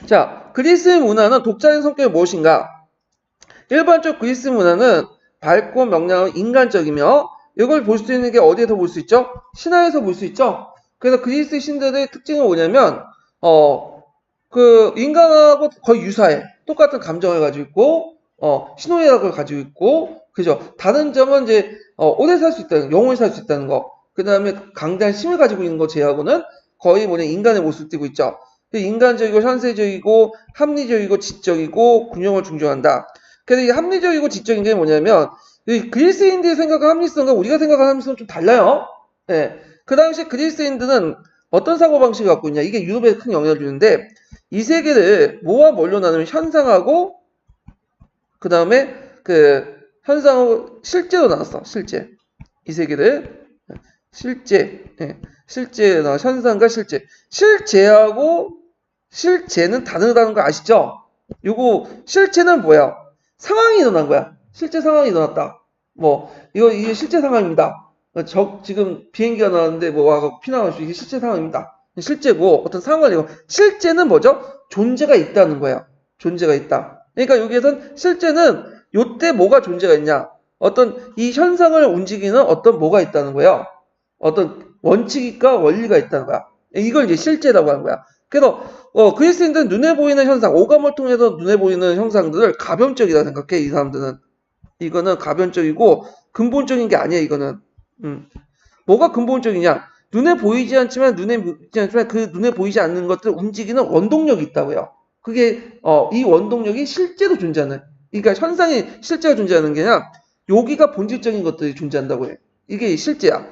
자, 그리스 문화는 독자적인 성격이 무엇인가? 일반적 그리스 문화는 밝고 명랑하고 인간적이며 이걸 볼 수 있는 게 어디에서 볼 수 있죠? 신화에서 볼 수 있죠? 그래서 그리스 신들의 특징은 뭐냐면 그 인간하고 거의 유사해. 똑같은 감정을 가지고 있고 신호애락을 가지고 있고 그죠? 다른 점은 이제 오래 살 수 있다는 영원히 살 수 있다는 거. 그 다음에 강대한 힘을 가지고 있는 거 제하고는 거의 뭐냐 인간의 모습을 띠고 있죠. 인간적이고 현세적이고 합리적이고 지적이고 균형을 중조한다. 그래서 이 합리적이고 지적인 게 뭐냐면 이 그리스인들이 생각하는 합리성과 우리가 생각하는 합리성은 좀 달라요. 예. 그 당시 그리스인들은 어떤 사고방식을 갖고 있냐. 이게 유럽에 큰 영향을 주는데 이 세계를 뭐와 뭘로 나누면 현상하고 그 다음에 그 현상하고 실제로 나눴어. 실제. 이 세계를 실제. 예. 실제 현상과 실제. 실제하고 실제는 다르다는 거 아시죠? 요거 실제는 뭐야? 상황이 일어난 거야. 실제 상황이 일어났다. 뭐 이게 실제 상황입니다. 지금 비행기가 나왔는데 뭐 와서 피난할 수 이게 실제 상황입니다. 실제고 어떤 상황을 이거 실제는 뭐죠? 존재가 있다는 거예요. 존재가 있다. 그러니까 여기에선 실제는 요때 뭐가 존재가 있냐? 어떤 이 현상을 움직이는 어떤 뭐가 있다는 거예요. 어떤 원칙과 원리가 있다는 거야. 이걸 이제 실제라고 하는 거야. 그래서 그리스인들은 눈에 보이는 현상, 오감을 통해서 눈에 보이는 현상들을 가변적이라 생각해. 이 사람들은 이거는 가변적이고 근본적인 게 아니야. 이거는 뭐가 근본적이냐? 눈에 보이지 않지만 그 눈에 보이지 않는 것들을 움직이는 원동력이 있다고요. 그게 이 원동력이 실제로 존재하는. 그러니까 현상이 실제가 존재하는 게 아니라 여기가 본질적인 것들이 존재한다고 해. 이게 실제야.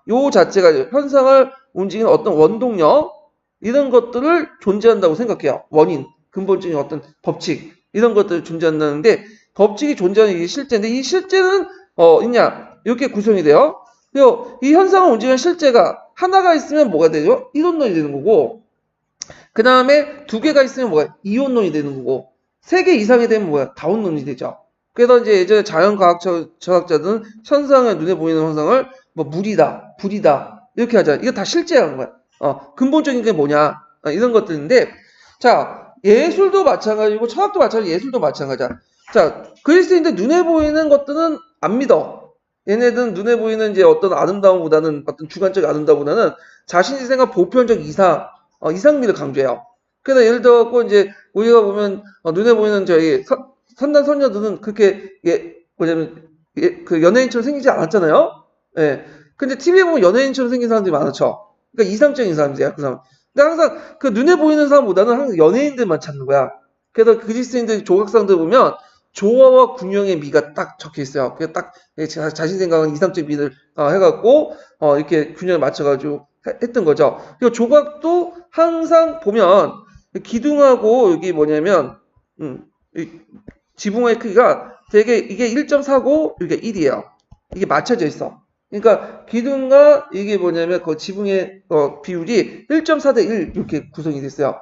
요 자체가 현상을 움직이는 어떤 원동력 이런 것들을 존재한다고 생각해요. 원인, 근본적인 어떤 법칙 이런 것들이 존재한다는데 법칙이 존재하는 게 실제인데 이 실제는 있냐 이렇게 구성이 돼요. 그리고 이 현상을 움직이는 실제가 하나가 있으면 뭐가 되죠? 이론론이 되는 거고 그 다음에 두 개가 있으면 뭐가 이론론이 되는 거고 세 개 이상이 되면 뭐야? 다원론이 되죠. 그래서 이제 예전에 자연과학 철학자들은 현상을 눈에 보이는 현상을 뭐 물이다, 불이다 이렇게 하잖아. 이거 다 실제라는 거야. 근본적인 게 뭐냐 이런 것들인데 자 예술도 마찬가지고 철학도 마찬가지 예술도 마찬가지야. 자 그리스인들 눈에 보이는 것들은 안 믿어. 얘네들은 눈에 보이는 이제 어떤 아름다움보다는 어떤 주관적 아름다움보다는 자신이 생각한 보편적 이상미를 강조해요. 그래서 예를 들어 이제 우리가 보면 눈에 보이는 저희 선남 선녀들은 그렇게 뭐냐면 그 연예인처럼 생기지 않았잖아요. 예. 근데 TV에 보면 연예인처럼 생긴 사람들이 많죠. 그러니까 이상적인 사람들이야, 그 사람. 근데 항상 그 눈에 보이는 사람보다는 항상 연예인들만 찾는 거야. 그래서 그리스인들 조각상들 보면 조화와 균형의 미가 딱 적혀 있어요. 그게 딱 자신 생각하는 이상적인 미를 해갖고 이렇게 균형을 맞춰가지고 했던 거죠. 그리고 조각도 항상 보면 기둥하고 여기 뭐냐면 지붕의 크기가 되게 이게 1.4고 이게 1이에요. 이게 맞춰져 있어. 그러니까 기둥과 이게 뭐냐면 그 지붕의 비율이 1.4대 1 이렇게 구성이 됐어요.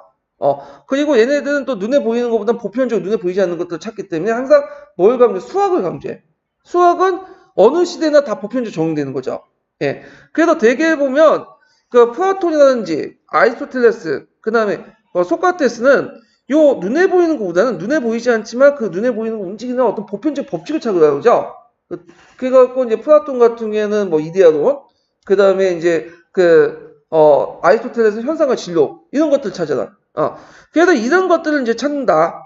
그리고 얘네들은 또 눈에 보이는 것보다 보편적으로 눈에 보이지 않는 것들을 찾기 때문에 항상 뭘 강조해? 수학을 강조해. 수학은 어느 시대나 다 보편적으로 적용되는 거죠. 예. 그래서 대개 보면 그 플라톤이라든지 아리스토텔레스 그다음에 소크라테스는 요 눈에 보이는 것보다는 눈에 보이지 않지만 그 눈에 보이는 거 움직이는 어떤 보편적 법칙을 찾으라고 그러죠. 그래갖고 이제 플라톤 같은 경우에는 뭐 이데아론, 그 다음에 이제 아리스토텔레스 현상과 진로 이런 것들 찾아라. 그래서 이런 것들을 이제 찾는다.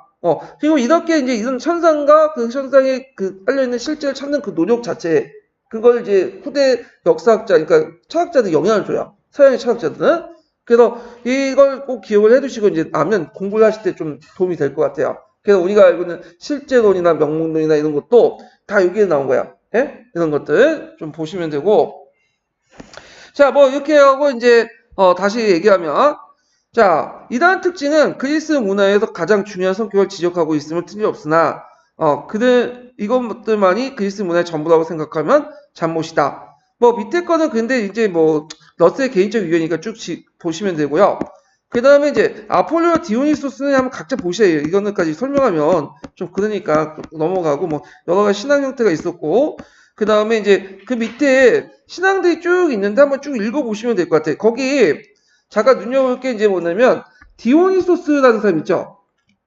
그리고 이렇게 이제 이런 현상과 그 현상에 깔려있는 실제를 찾는 그 노력 자체, 그걸 이제 후대 역사학자, 그러니까 철학자들이 영향을 줘요. 서양의 철학자들은. 그래서 이걸 꼭 기억을 해두시고 이제 나면 공부를 하실 때 좀 도움이 될 것 같아요. 그래서 우리가 알고 있는 실제론이나 명목론이나 이런 것도 다 여기에 나온 거야. 예? 이런 것들 좀 보시면 되고. 자, 뭐 이렇게 하고 이제 다시 얘기하면, 자, 이러한 특징은 그리스 문화에서 가장 중요한 성격을 지적하고 있음을 틀림없으나 이것들만이 그리스 문화의 전부라고 생각하면 잠못이다. 뭐 밑에 거는 근데 이제 뭐 러셀의 개인적 의견이니까 쭉 보시면 되고요. 그 다음에 이제 아폴로와 디오니소스는 한번 각자 보셔야 해요. 이거는까지 설명하면 좀 그러니까 넘어가고 뭐 여러 가지 신앙 형태가 있었고, 그 다음에 이제 그 밑에 신앙들이 쭉 있는데 한번 쭉 읽어보시면 될 것 같아요. 거기 잠깐 눈여볼 게 이제 뭐냐면 디오니소스라는 사람 있죠.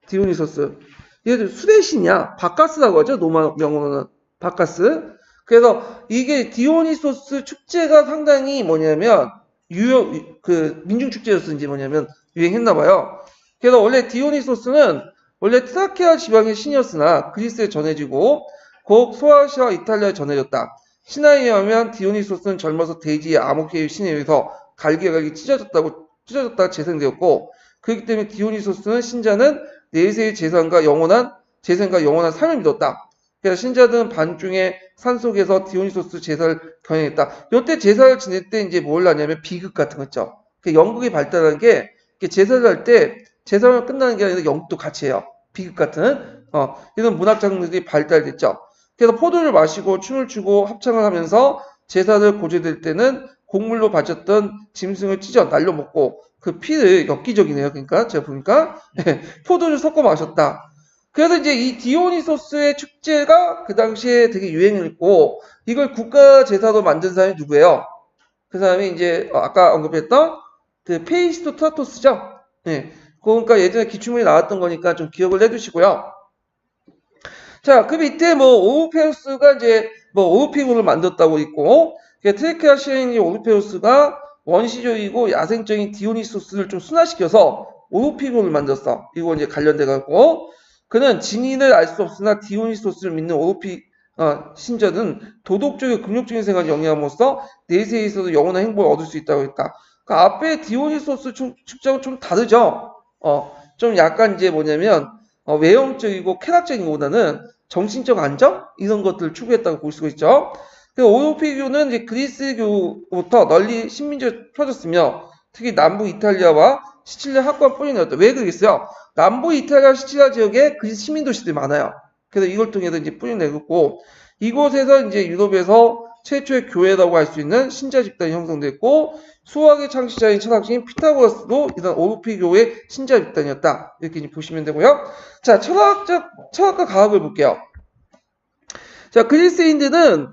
디오니소스. 얘들 수레 신이야. 바카스라고 하죠. 로마 명어로는 바카스. 그래서 이게 디오니소스 축제가 상당히 뭐냐면 민중 축제였는지 뭐냐면 유행했나 봐요. 그래서 원래 디오니소스는 원래 트라케아 지방의 신이었으나 그리스에 전해지고 곧 소아시아 이탈리아에 전해졌다. 신화에 의하면 디오니소스는 젊어서 대지의 아모케의 신에 의해서 갈기갈기 찢어졌다가 재생되었고, 그렇기 때문에 디오니소스는 신자는 내세의 재산과 영원한 삶을 믿었다. 그래서 신자들은 반중의 산속에서 디오니소스 제사를 경영했다. 이때 제사를 지낼 때 이제 뭘 하냐면 비극 같은 거 있죠. 영국이 발달한 게 제사를 할 때 제사만 끝나는 게 아니라 영국도 같이 해요. 비극 같은 이런 문학 장르들이 발달됐죠. 그래서 포도를 마시고 춤을 추고 합창을 하면서 제사를 고제될 때는 곡물로 바쳤던 짐승을 찢어 날려먹고 그 피를 엽기적이네요. 그러니까 제가 보니까 포도를 섞어 마셨다. 그래서 이제 이 디오니소스의 축제가 그 당시에 되게 유행을 했고 이걸 국가 제사로 만든 사람이 누구예요? 그 사람이 이제 아까 언급했던 그 페이스토트라토스죠. 네. 그러니까 예전에 기출문이 나왔던 거니까 좀 기억을 해두시고요. 자, 그 밑에 뭐 오르페우스가 이제 뭐 오르피고를 만들었다고 있고, 트레케아 시인이 오르페우스가 원시적이고 야생적인 디오니소스를 좀 순화시켜서 오르피고를 만들었어. 이거 이제 관련돼 갖고 그는 진인을 알 수 없으나 디오니소스를 믿는 신자는 도덕적이고 금욕적인 생활을 영위함으로써 내세에 있어서 영원한 행복을 얻을 수 있다고 했다. 그 앞에 디오니소스 축제하고 좀 다르죠. 좀 약간 이제 뭐냐면 외형적이고 쾌락적인 것보다는 정신적 안정 이런 것들을 추구했다고 볼 수가 있죠. 오르피교는 이제 그리스교부터 널리 신민주에 펴졌으며 특히 남부 이탈리아와 시칠리아 확고한 뿌리가 내렸다. 왜 그러겠어요? 남부 이탈리아 시칠리아 지역에 그리스 시민 도시들이 많아요. 그래서 이걸 통해서 이제 뿌리를 내렸고 이곳에서 이제 유럽에서 최초의 교회라고 할 수 있는 신자 집단이 형성됐고 수학의 창시자인 철학자인 피타고라스도 이런 오르피교의 신자 집단이었다. 이렇게 이제 보시면 되고요. 자, 철학과 과학을 볼게요. 자, 그리스인들은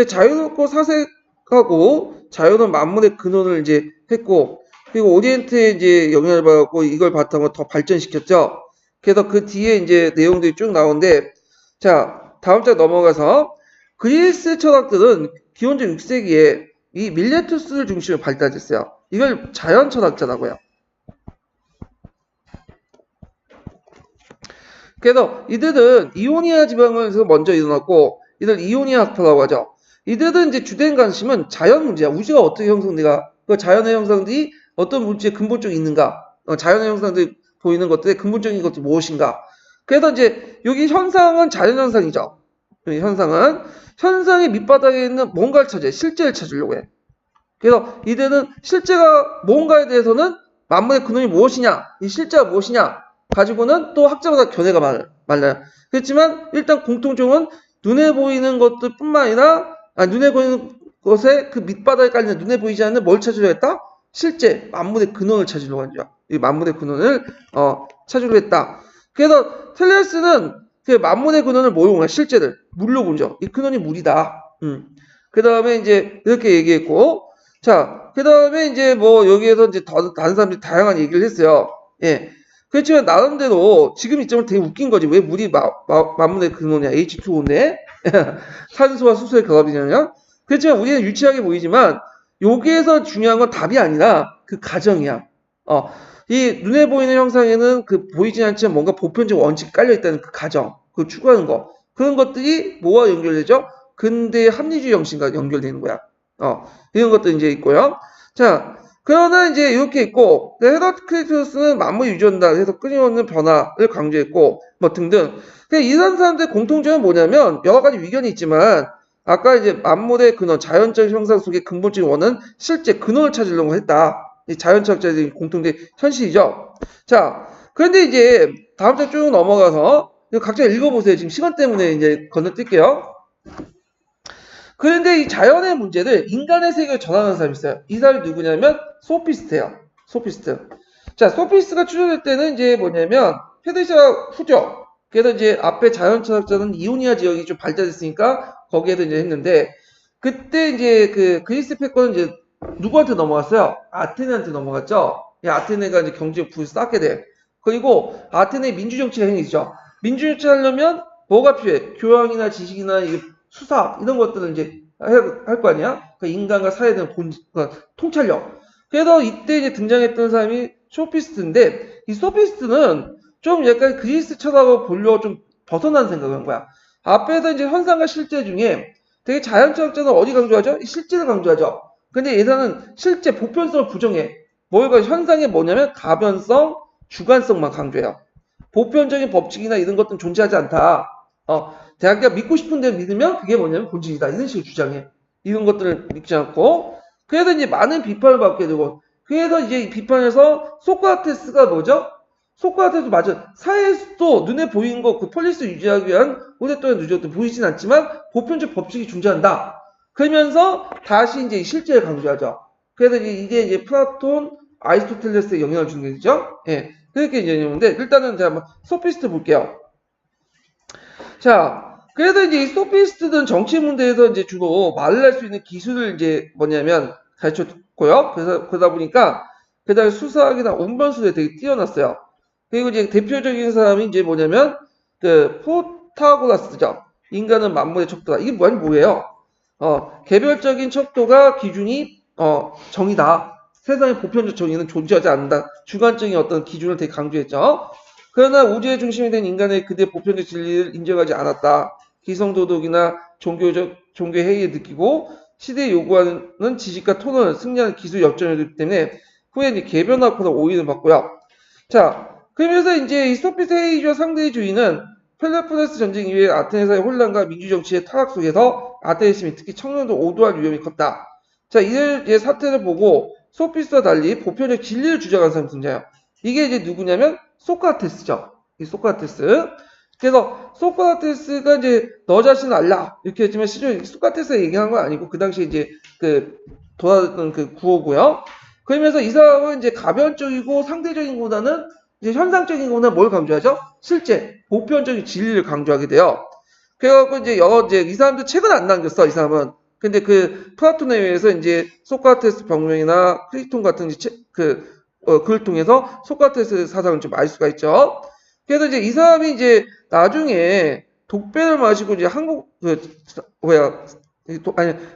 자유롭고 사색하고 자유로운 만물의 근원을 이제 했고 그리고 오리엔트에 이제 영향을 받았고 이걸 바탕으로 더 발전시켰죠. 그래서 그 뒤에 이제 내용들이 쭉 나오는데 자, 다음 장 넘어가서 그리스 철학들은 기원전 6세기에 이 밀레투스를 중심으로 발달했어요. 이걸 자연 철학자라고요. 그래서 이들은 이오니아 지방에서 먼저 일어났고 이들 이오니아 학파라고 하죠. 이들은 이제 주된 관심은 자연 문제야. 우주가 어떻게 형성돼가 그 자연의 형상들이 어떤 물질에 근본적으로 있는가 자연의 형상들이 보이는 것들의 근본적인 것들이 무엇인가. 그래서 이제 여기 현상은 자연현상이죠. 현상의 밑바닥에 있는 뭔가를 찾아요. 실제를 찾으려고 해. 그래서 이들은 실제가 뭔가에 대해서는 만물의 근원이 무엇이냐, 이 실제가 무엇이냐 가지고는 또 학자마다 견해가 말라요. 그렇지만 일단 공통점은 눈에 보이는 것들 뿐만 아니라 눈에 보이는 것에 그 밑바닥에 깔리는 눈에 보이지 않는 뭘 찾으려 했다? 실제 만물의 근원을 찾으려고 하죠. 이 만물의 근원을 찾으려 했다. 그래서 텔레스는 그 만물의 근원을 뭐로 보냐? 실제를 물로 보죠. 이 근원이 물이다. 그 다음에 이제 이렇게 얘기했고, 자, 그 다음에 이제 뭐 여기에서 이제 다른 사람들이 다양한 얘기를 했어요. 예. 그렇지만 나름대로 지금 이점은 되게 웃긴 거지. 왜 물이 만물의 근원이야? H2O인데 산소와 수소의 결합이냐? 그렇지만 우리는 유치하게 보이지만 여기에서 중요한 건 답이 아니라 그 가정이야. 이 눈에 보이는 형상에는 그 보이지 않지만 뭔가 보편적 원칙이 깔려 있다는 그 가정, 그 추구하는 거 그런 것들이 뭐와 연결되죠? 근대의 합리주의 정신과 연결되는 거야. 이런 것도 이제 있고요. 자, 그러나 이제 이렇게 있고, 헤라클리토스는 만물 유전다 해서 끊임없는 변화를 강조했고, 뭐 등등. 이런 사람들의 공통점은 뭐냐면, 여러 가지 의견이 있지만, 아까 이제 만물의 근원, 자연적 형상 속의 근본적인 원은 실제 근원을 찾으려고 했다. 이 자연철학자들의 공통된 현실이죠. 자, 그런데 이제 다음 장 쭉 넘어가서, 이거 각자 읽어보세요. 지금 시간 때문에 이제 건너뛸게요. 그런데 이 자연의 문제를 인간의 세계로 전환하는 사람이 있어요. 이 사람이 누구냐면 소피스트예요. 소피스트. 자, 소피스트가 출연할 때는 이제 뭐냐면 페르시아 후죠. 그래서 이제 앞에 자연철학자는 이오니아 지역이 좀 발달됐으니까 거기에도 이제 했는데 그때 이제 그 그리스 패권은 이제 누구한테 넘어갔어요? 아테네한테 넘어갔죠. 이 아테네가 이제 경제 부를 쌓게 돼. 그리고 아테네 민주정치가 행해지죠. 민주정치 하려면 뭐가 필요해? 교양이나 지식이나 수사 이런 것들을 이제 할 거 아니야? 그 인간과 사회에 대한 통찰력. 그래서 이때 이제 등장했던 사람이 소피스트인데 이 소피스트는 좀 약간 그리스 철학을 보려고 좀 벗어난 생각을 한 거야. 앞에서 이제 현상과 실제 중에 되게 자연철학자는 어디 강조하죠? 실제를 강조하죠. 근데 예사는 실제 보편성을 부정해. 뭐가 현상이 뭐냐면 가변성, 주관성만 강조해요. 보편적인 법칙이나 이런 것들은 존재하지 않다. 대학가 믿고 싶은데 믿으면 그게 뭐냐면 본질이다. 이런 식으로 주장해. 이런 것들을 믿지 않고. 그래서 이제 많은 비판을 받게 되고. 그래서 이제 이 비판에서 소크라테스가 뭐죠? 소크라테스 맞아. 사회에서도 눈에 보이는 거, 그 폴리스 유지하기 위한 오랫동안 누적도 보이진 않지만 보편적 법칙이 존재한다. 그러면서 다시 이제 실제를 강조하죠. 그래서 이게 이제 플라톤, 아리스토텔레스의 영향을 주는 게 되죠. 예. 그렇게 이제 있는데 일단은 제가 한번 소피스트 볼게요. 자, 그래서 이제 이 소피스트든 정치 문제에서 이제 주로 말을 할 수 있는 기술을 이제 뭐냐면 가르쳤고요. 그래서 그러다 보니까 그다음에 수사학이나 운반술에 되게 뛰어났어요. 그리고 이제 대표적인 사람이 이제 뭐냐면 그 포타고라스죠. 인간은 만물의 척도다. 이게 뭐예요? 개별적인 척도가 기준이 정의다. 세상의 보편적 정의는 존재하지 않는다. 주관적인 어떤 기준을 되게 강조했죠. 그러나 우주의 중심이 된 인간의 그대 보편적 진리를 인정하지 않았다. 기성도덕이나 종교 회의에 느끼고 시대에 요구하는 지식과 토론을 승리하는 기술 역전이기 때문에 후에 이제 개변화보다 오인을 받고요. 자, 그러면서 이제 이 소피스 회의주와 상대주의는 펠로포네스 전쟁 이후에 아테네사의 혼란과 민주정치의 타락 속에서 아테네 시민, 특히 청년도 오도할 위험이 컸다. 자, 이 사태를 보고 소피스와 달리 보편적 진리를 주장하는 사람이 등장해요. 이게 이제 누구냐면 소크라테스죠. 이 소크라테스. 그래서 소크라테스가 이제 너 자신을 알라 이렇게 했지만 실제로 소크라테스가 얘기한 건 아니고 그 당시에 이제 그 돌아다녔던 그 구호고요. 그러면서 이 사람은 이제 가변적이고 상대적인 보다는 이제 현상적인 거는 뭘 강조하죠? 실제 보편적인 진리를 강조하게 돼요. 그래갖고 이제 이 사람도 책은 안 남겼어, 이 사람은. 근데 그 플라톤에 의해서 이제 소크라테스 병명이나 크리톤 같은 글을 통해서 소크라테스 사상을 좀 알 수가 있죠. 그래서 이제 이 사람이 이제 나중에 독배를 마시고 이제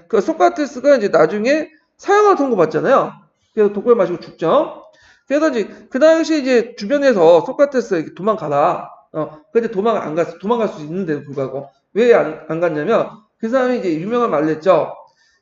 그 소크라테스가 이제 나중에 사형을 선고받잖아요. 그래서 독배를 마시고 죽죠. 그래서 이제 그 당시 이제 주변에서 소크라테스 도망가라. 근데 도망갈 수 있는데도 불구하고 왜 안 갔냐면 그 사람이 이제 유명한 말을 했죠.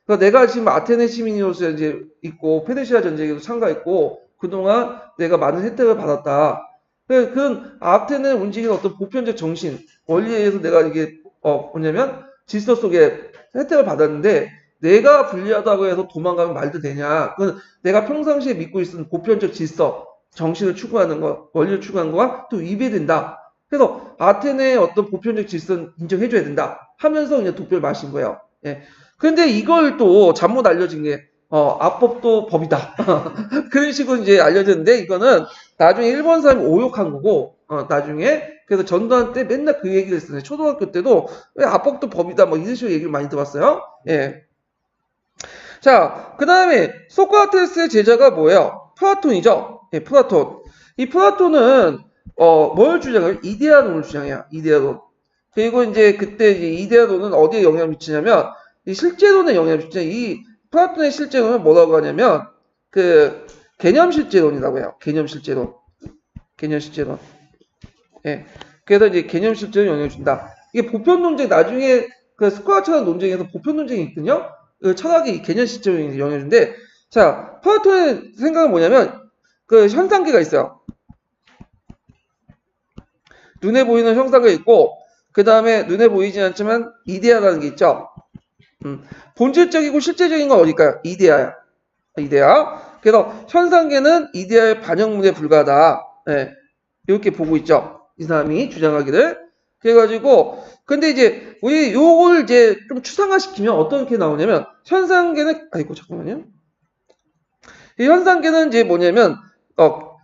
그러니까 내가 지금 아테네 시민으로서 이제 있고 페르시아 전쟁에도 참가했고 그동안 내가 많은 혜택을 받았다. 그건 아테네를 움직이는 어떤 보편적 정신, 원리에 의해서 내가 이게 뭐냐면 질서 속에 혜택을 받았는데 내가 불리하다고 해서 도망가면 말도 되냐? 그건 내가 평상시에 믿고 있는 보편적 질서, 정신을 추구하는 것, 원리를 추구하는 것과 또 위배된다. 그래서 아테네의 어떤 보편적 질서는 인정해줘야 된다. 하면서 그냥 독배를 마신 거예요. 예. 근데 이걸 또 잘못 알려진 게, 압법도 법이다. 그런 식으로 이제 알려졌는데, 이거는 나중에 일본 사람이 오욕한 거고, 나중에, 그래서 전두환 때 맨날 그 얘기를 했어요. 초등학교 때도, 왜 압법도 법이다, 뭐 이런 식으로 얘기를 많이 들었어요. 예. 자, 그 다음에, 소크라테스의 제자가 뭐예요? 플라톤이죠? 예, 플라톤. 이 플라톤은, 뭘 주장해요? 이데아론을 주장해요. 이데아론. 그리고 이제 그때 이제 이데아론은 어디에 영향을 미치냐면, 이 실제론에 영향을 미치죠. 이 플라톤의 실제론은 뭐라고 하냐면, 그, 개념 실제론이라고 해요. 개념 실제론. 개념 실제론. 예. 그래서 이제 개념 실제론에 영향을 준다. 이게 보편 논쟁, 나중에 그 스코아 철학 논쟁에서 보편 논쟁이 있거든요. 그 철학이 개념 실제론에 영향을 주는데, 자, 플라톤의 생각은 뭐냐면 그 현상계가 있어요. 눈에 보이는 형상이 있고 그 다음에 눈에 보이지 않지만 이데아라는 게 있죠. 본질적이고 실제적인 건 어딜까요? 이데아야. 이데아. 그래서 현상계는 이데아의 반영물에 불과하다. 네. 이렇게 보고 있죠. 이 사람이 주장하기를. 그래가지고 근데 이제 우리 요걸 이제 좀 추상화시키면 어떻게 나오냐면 현상계는 아이고 잠깐만요. 이 현상계는 이제 뭐냐면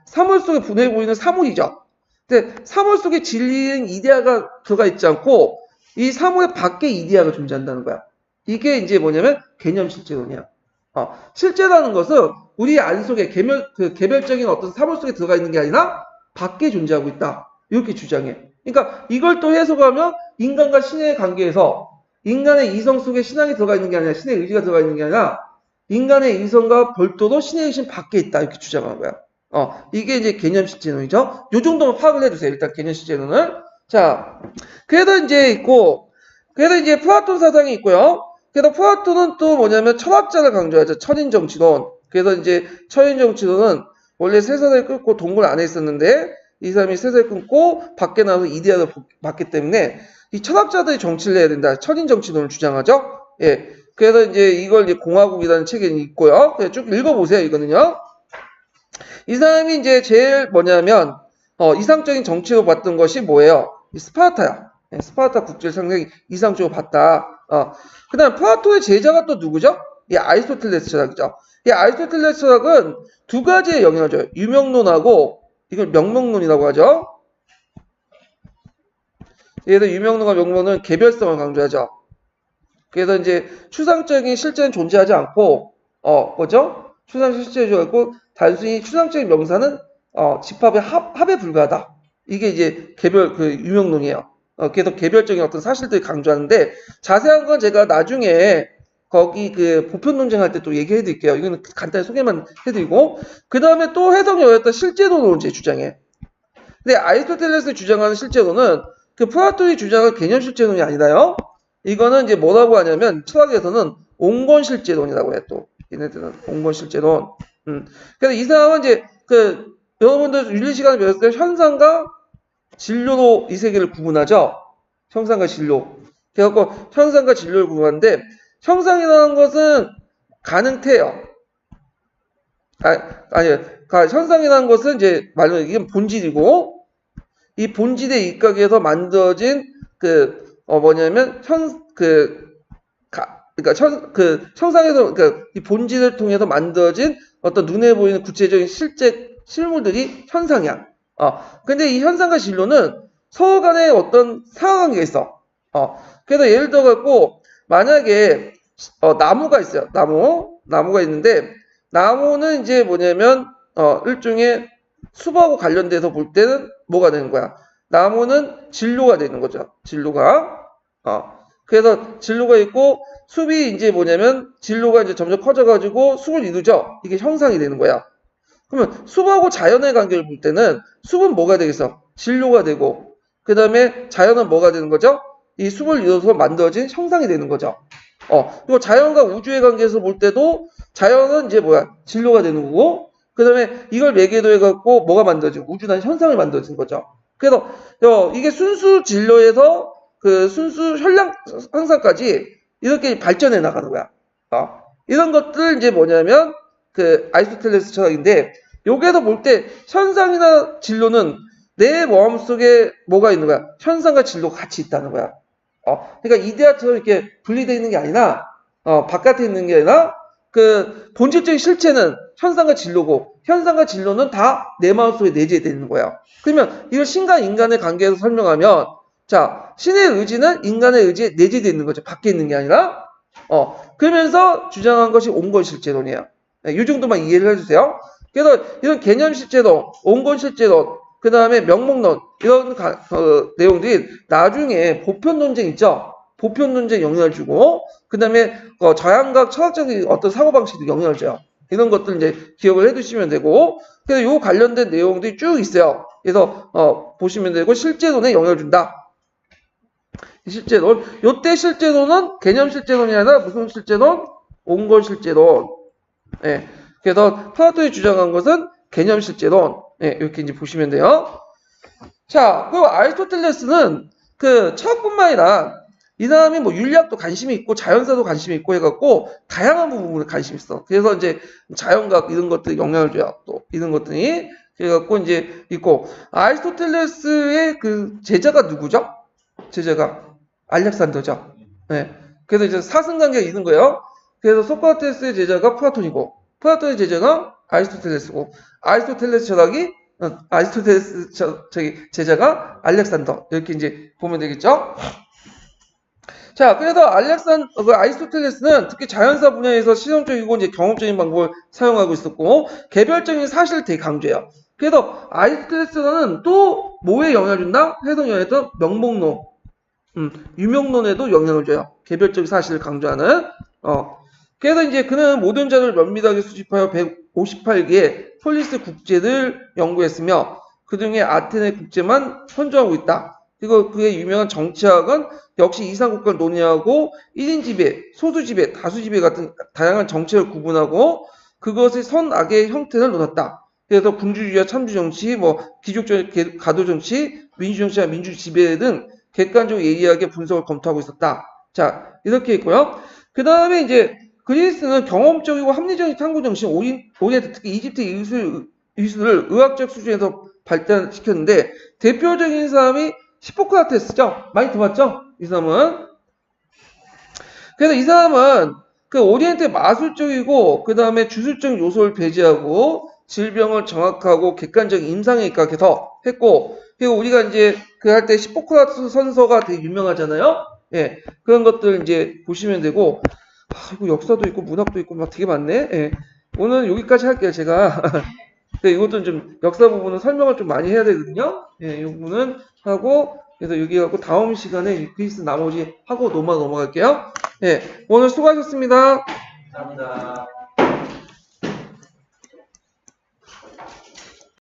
사물 속에 분해 보이는 사물이죠. 근데 사물 속에 진리인 이데아가 들어가 있지 않고 이 사물의 밖에 이데아가 존재한다는 거야. 이게 이제 뭐냐면 개념 실제론이야. 실제라는 것은 우리 안 속에 개별적인 어떤 사물 속에 들어가 있는 게 아니라 밖에 존재하고 있다. 이렇게 주장해. 그러니까 이걸 또 해석하면 인간과 신의 관계에서 인간의 이성 속에 신앙이 들어가 있는 게 아니라 신의 의지가 들어가 있는 게 아니라 인간의 이성과 별도로 신의 의심 밖에 있다. 이렇게 주장하는 거야. 이게 이제 개념 실제론이죠. 요 정도만 파악을 해두세요. 일단 개념 실제론을. 자, 그래도 이제 플라톤 사상이 있고요. 그래서 플라톤은 또 뭐냐면 철학자를 강조하죠. 철인 정치론. 그래서 이제 철인 정치론은 원래 세상을 끊고 동굴 안에 있었는데 이 사람이 세상을 끊고 밖에 나와서 이데아를 받기 때문에 이 철학자들이 정치를 해야 된다. 철인 정치론을 주장하죠. 예. 그래서 이제 이걸 이제 공화국이라는 책에 있고요. 그래서 쭉 읽어보세요. 이거는요. 이 사람이 이제 제일 뭐냐면 이상적인 정치로 봤던 것이 뭐예요? 이 스파르타야. 예, 스파르타 국제를 상당히 이상적으로 봤다. 그 다음 플라톤의 제자가 또 누구죠? 이 아리스토텔레스 철학이죠. 이 아리스토텔레스 철학은 두 가지의 영향을 줘요. 유명론하고 이걸 명명론이라고 하죠. 그래서 유명론과 명명론은 개별성을 강조하죠. 그래서 이제 추상적인 실제는 존재하지 않고 뭐죠? 추상적 실제를 좋아했고 단순히 추상적인 명사는 집합의 합에 불과하다. 이게 이제 유명론이에요. 그래서 개별적인 어떤 사실들을 강조하는데 자세한 건 제가 나중에 거기 그 보편 논쟁할 때 또 얘기해 드릴게요. 이거는 간단히 소개만 해드리고 그 다음에 또 해석이 어렵다 실제론을 이제 주장해. 근데 아리스토텔레스가 주장하는 실제론은 그 플라톤이 주장하는 개념 실제론이 아니라요. 이거는 이제 뭐라고 하냐면 철학에서는 온건 실제론이라고 해 또. 얘네들은 온건 실제론. 그래서 이 사람은 이제 여러분들 윤리 시간에 배웠을 때 현상과 진료로 이 세계를 구분하죠. 형상과 진료. 그래갖고 현상과 진료를 구분하는데 형상이라는 것은 가능태예요. 아니요. 현상이라는 것은 이제 말로 이게 본질이고 이 본질의 입각에서 만들어진 뭐냐면 형상에서 이 본질을 통해서 만들어진 어떤 눈에 보이는 구체적인 실물들이 현상이야. 근데 이 현상과 진료는 서로 간에 어떤 상하관계가 있어. 그래서 예를 들어 갖고 만약에 나무가 있어요. 나무가 있는데 나무는 이제 뭐냐면 일종의 숲하고 관련돼서 볼 때는 뭐가 되는 거야? 나무는 진로가 되는 거죠. 진로가. 그래서 진로가 있고 숲이 이제 뭐냐면 진로가 이제 점점 커져가지고 숲을 이루죠. 이게 형상이 되는 거야. 그러면 숲하고 자연의 관계를 볼 때는 숲은 뭐가 되겠어? 진로가 되고 그 다음에 자연은 뭐가 되는 거죠? 이 숲을 이뤄서 만들어진 형상이 되는 거죠. 그리고 자연과 우주의 관계에서 볼 때도 자연은 이제 뭐야? 진로가 되는 거고 그 다음에 이걸 매개로 해갖고 뭐가 만들어지고 우주라는 현상을 만들어진 거죠. 그래서 이게 순수 진로에서 그 순수 현상까지 이렇게 발전해 나가는 거야. 이런 것들 이제 뭐냐면 그 아리스토텔레스 철학인데 여기에서 볼 때 현상이나 진로는 내 마음속에 뭐가 있는 거야? 현상과 진로가 같이 있다는 거야. 그러니까 이데아처럼 이렇게 분리되어 있는 게 아니라 바깥에 있는 게 아니라 그 본질적인 실체는 현상과 진로고 현상과 진로는 다 내 마음속에 내재되어 있는 거야. 그러면 이걸 신과 인간의 관계에서 설명하면 자 신의 의지는 인간의 의지에 내재되어 있는 거죠. 밖에 있는 게 아니라 그러면서 주장한 것이 온건 실제론이에요. 이 정도만 이해를 해주세요. 그래서 이런 개념 실제론, 온건 실제론, 그 다음에 명목론 이런 내용들이 나중에 보편 논쟁 있죠. 보편 논쟁 영향을 주고 그 다음에 자양각 철학적인 어떤 사고방식도 영향을 줘요. 이런 것들 이제 기억을 해두시면 되고 그래서 요 관련된 내용들이 쭉 있어요. 그래서 보시면 되고 실제론에 영향을 준다. 실제론. 요때 실제론은 개념 실제론이 아니라 무슨 실제론? 온건 실제론. 예. 그래서 플라톤이 주장한 것은 개념 실제론. 예, 이렇게 이제 보시면 돼요. 자, 그리고 아리스토텔레스는 그 철학뿐만 아니라 이 사람이 뭐 윤리학도 관심이 있고 자연사도 관심이 있고 해갖고 다양한 부분에 관심이 있어. 그래서 이제 자연과학 이런 것들이 영향을 줘요. 또 이런 것들이 그래갖고 이제 있고 아리스토텔레스의 그 제자가 누구죠? 제자가 알렉산더죠. 네. 그래서 이제 사승관계가 있는 거예요. 그래서 소크라테스의 제자가 플라톤이고 플라톤의 제자가 아리스토텔레스고 아리스토텔레스 철학이 아리스토텔레스 제자가 알렉산더 이렇게 이제 보면 되겠죠. 자, 그래서 아리스토텔레스는 특히 자연사 분야에서 실용적이고 이제 경험적인 방법을 사용하고 있었고 개별적인 사실을 되게 강조해요. 그래서 아리스토텔레스는 또 뭐에 영향을 준다? 해석연했던 명목론, 유명론에도 영향을 줘요. 개별적인 사실을 강조하는. 그래서 이제 그는 모든 자료를 면밀하게 수집하여 158개의 폴리스 국제를 연구했으며 그 중에 아테네 국제만 선정하고 있다. 그리고 그의 유명한 정치학은 역시 이상국가를 논의하고 1인 지배, 소수 지배, 다수 지배 같은 다양한 정책을 구분하고 그것의 선악의 형태를 논했다. 그래서 군주주의와 참주정치, 뭐 귀족적 가도정치, 민주정치와 민주지배 등 객관적으로 예리하게 분석을 검토하고 있었다. 자, 이렇게 있고요. 그 다음에 이제 그리스는 경험적이고 합리적인 탐구 정신, 오리엔트 특히 이집트 미술을 의학적 수준에서 발전시켰는데 대표적인 사람이 히포크라테스죠. 많이 들어봤죠? 이 사람은. 그래서 이 사람은 그 오리엔트 마술적이고 그 다음에 주술적 요소를 배제하고 질병을 정확하고 객관적인 임상에 입각해서 했고 그리고 우리가 이제 그 할 때 히포크라테스 선서가 되게 유명하잖아요. 예, 그런 것들 이제 보시면 되고 이거 역사도 있고 문학도 있고 막 되게 많네. 예, 오늘 여기까지 할게요. 제가 이것도 좀 역사 부분은 설명을 좀 많이 해야 되거든요. 예, 이 부분은 하고 그래서 여기 갖고 다음 시간에 그리스 나머지 하고 넘어갈게요. 예, 오늘 수고하셨습니다. 감사합니다.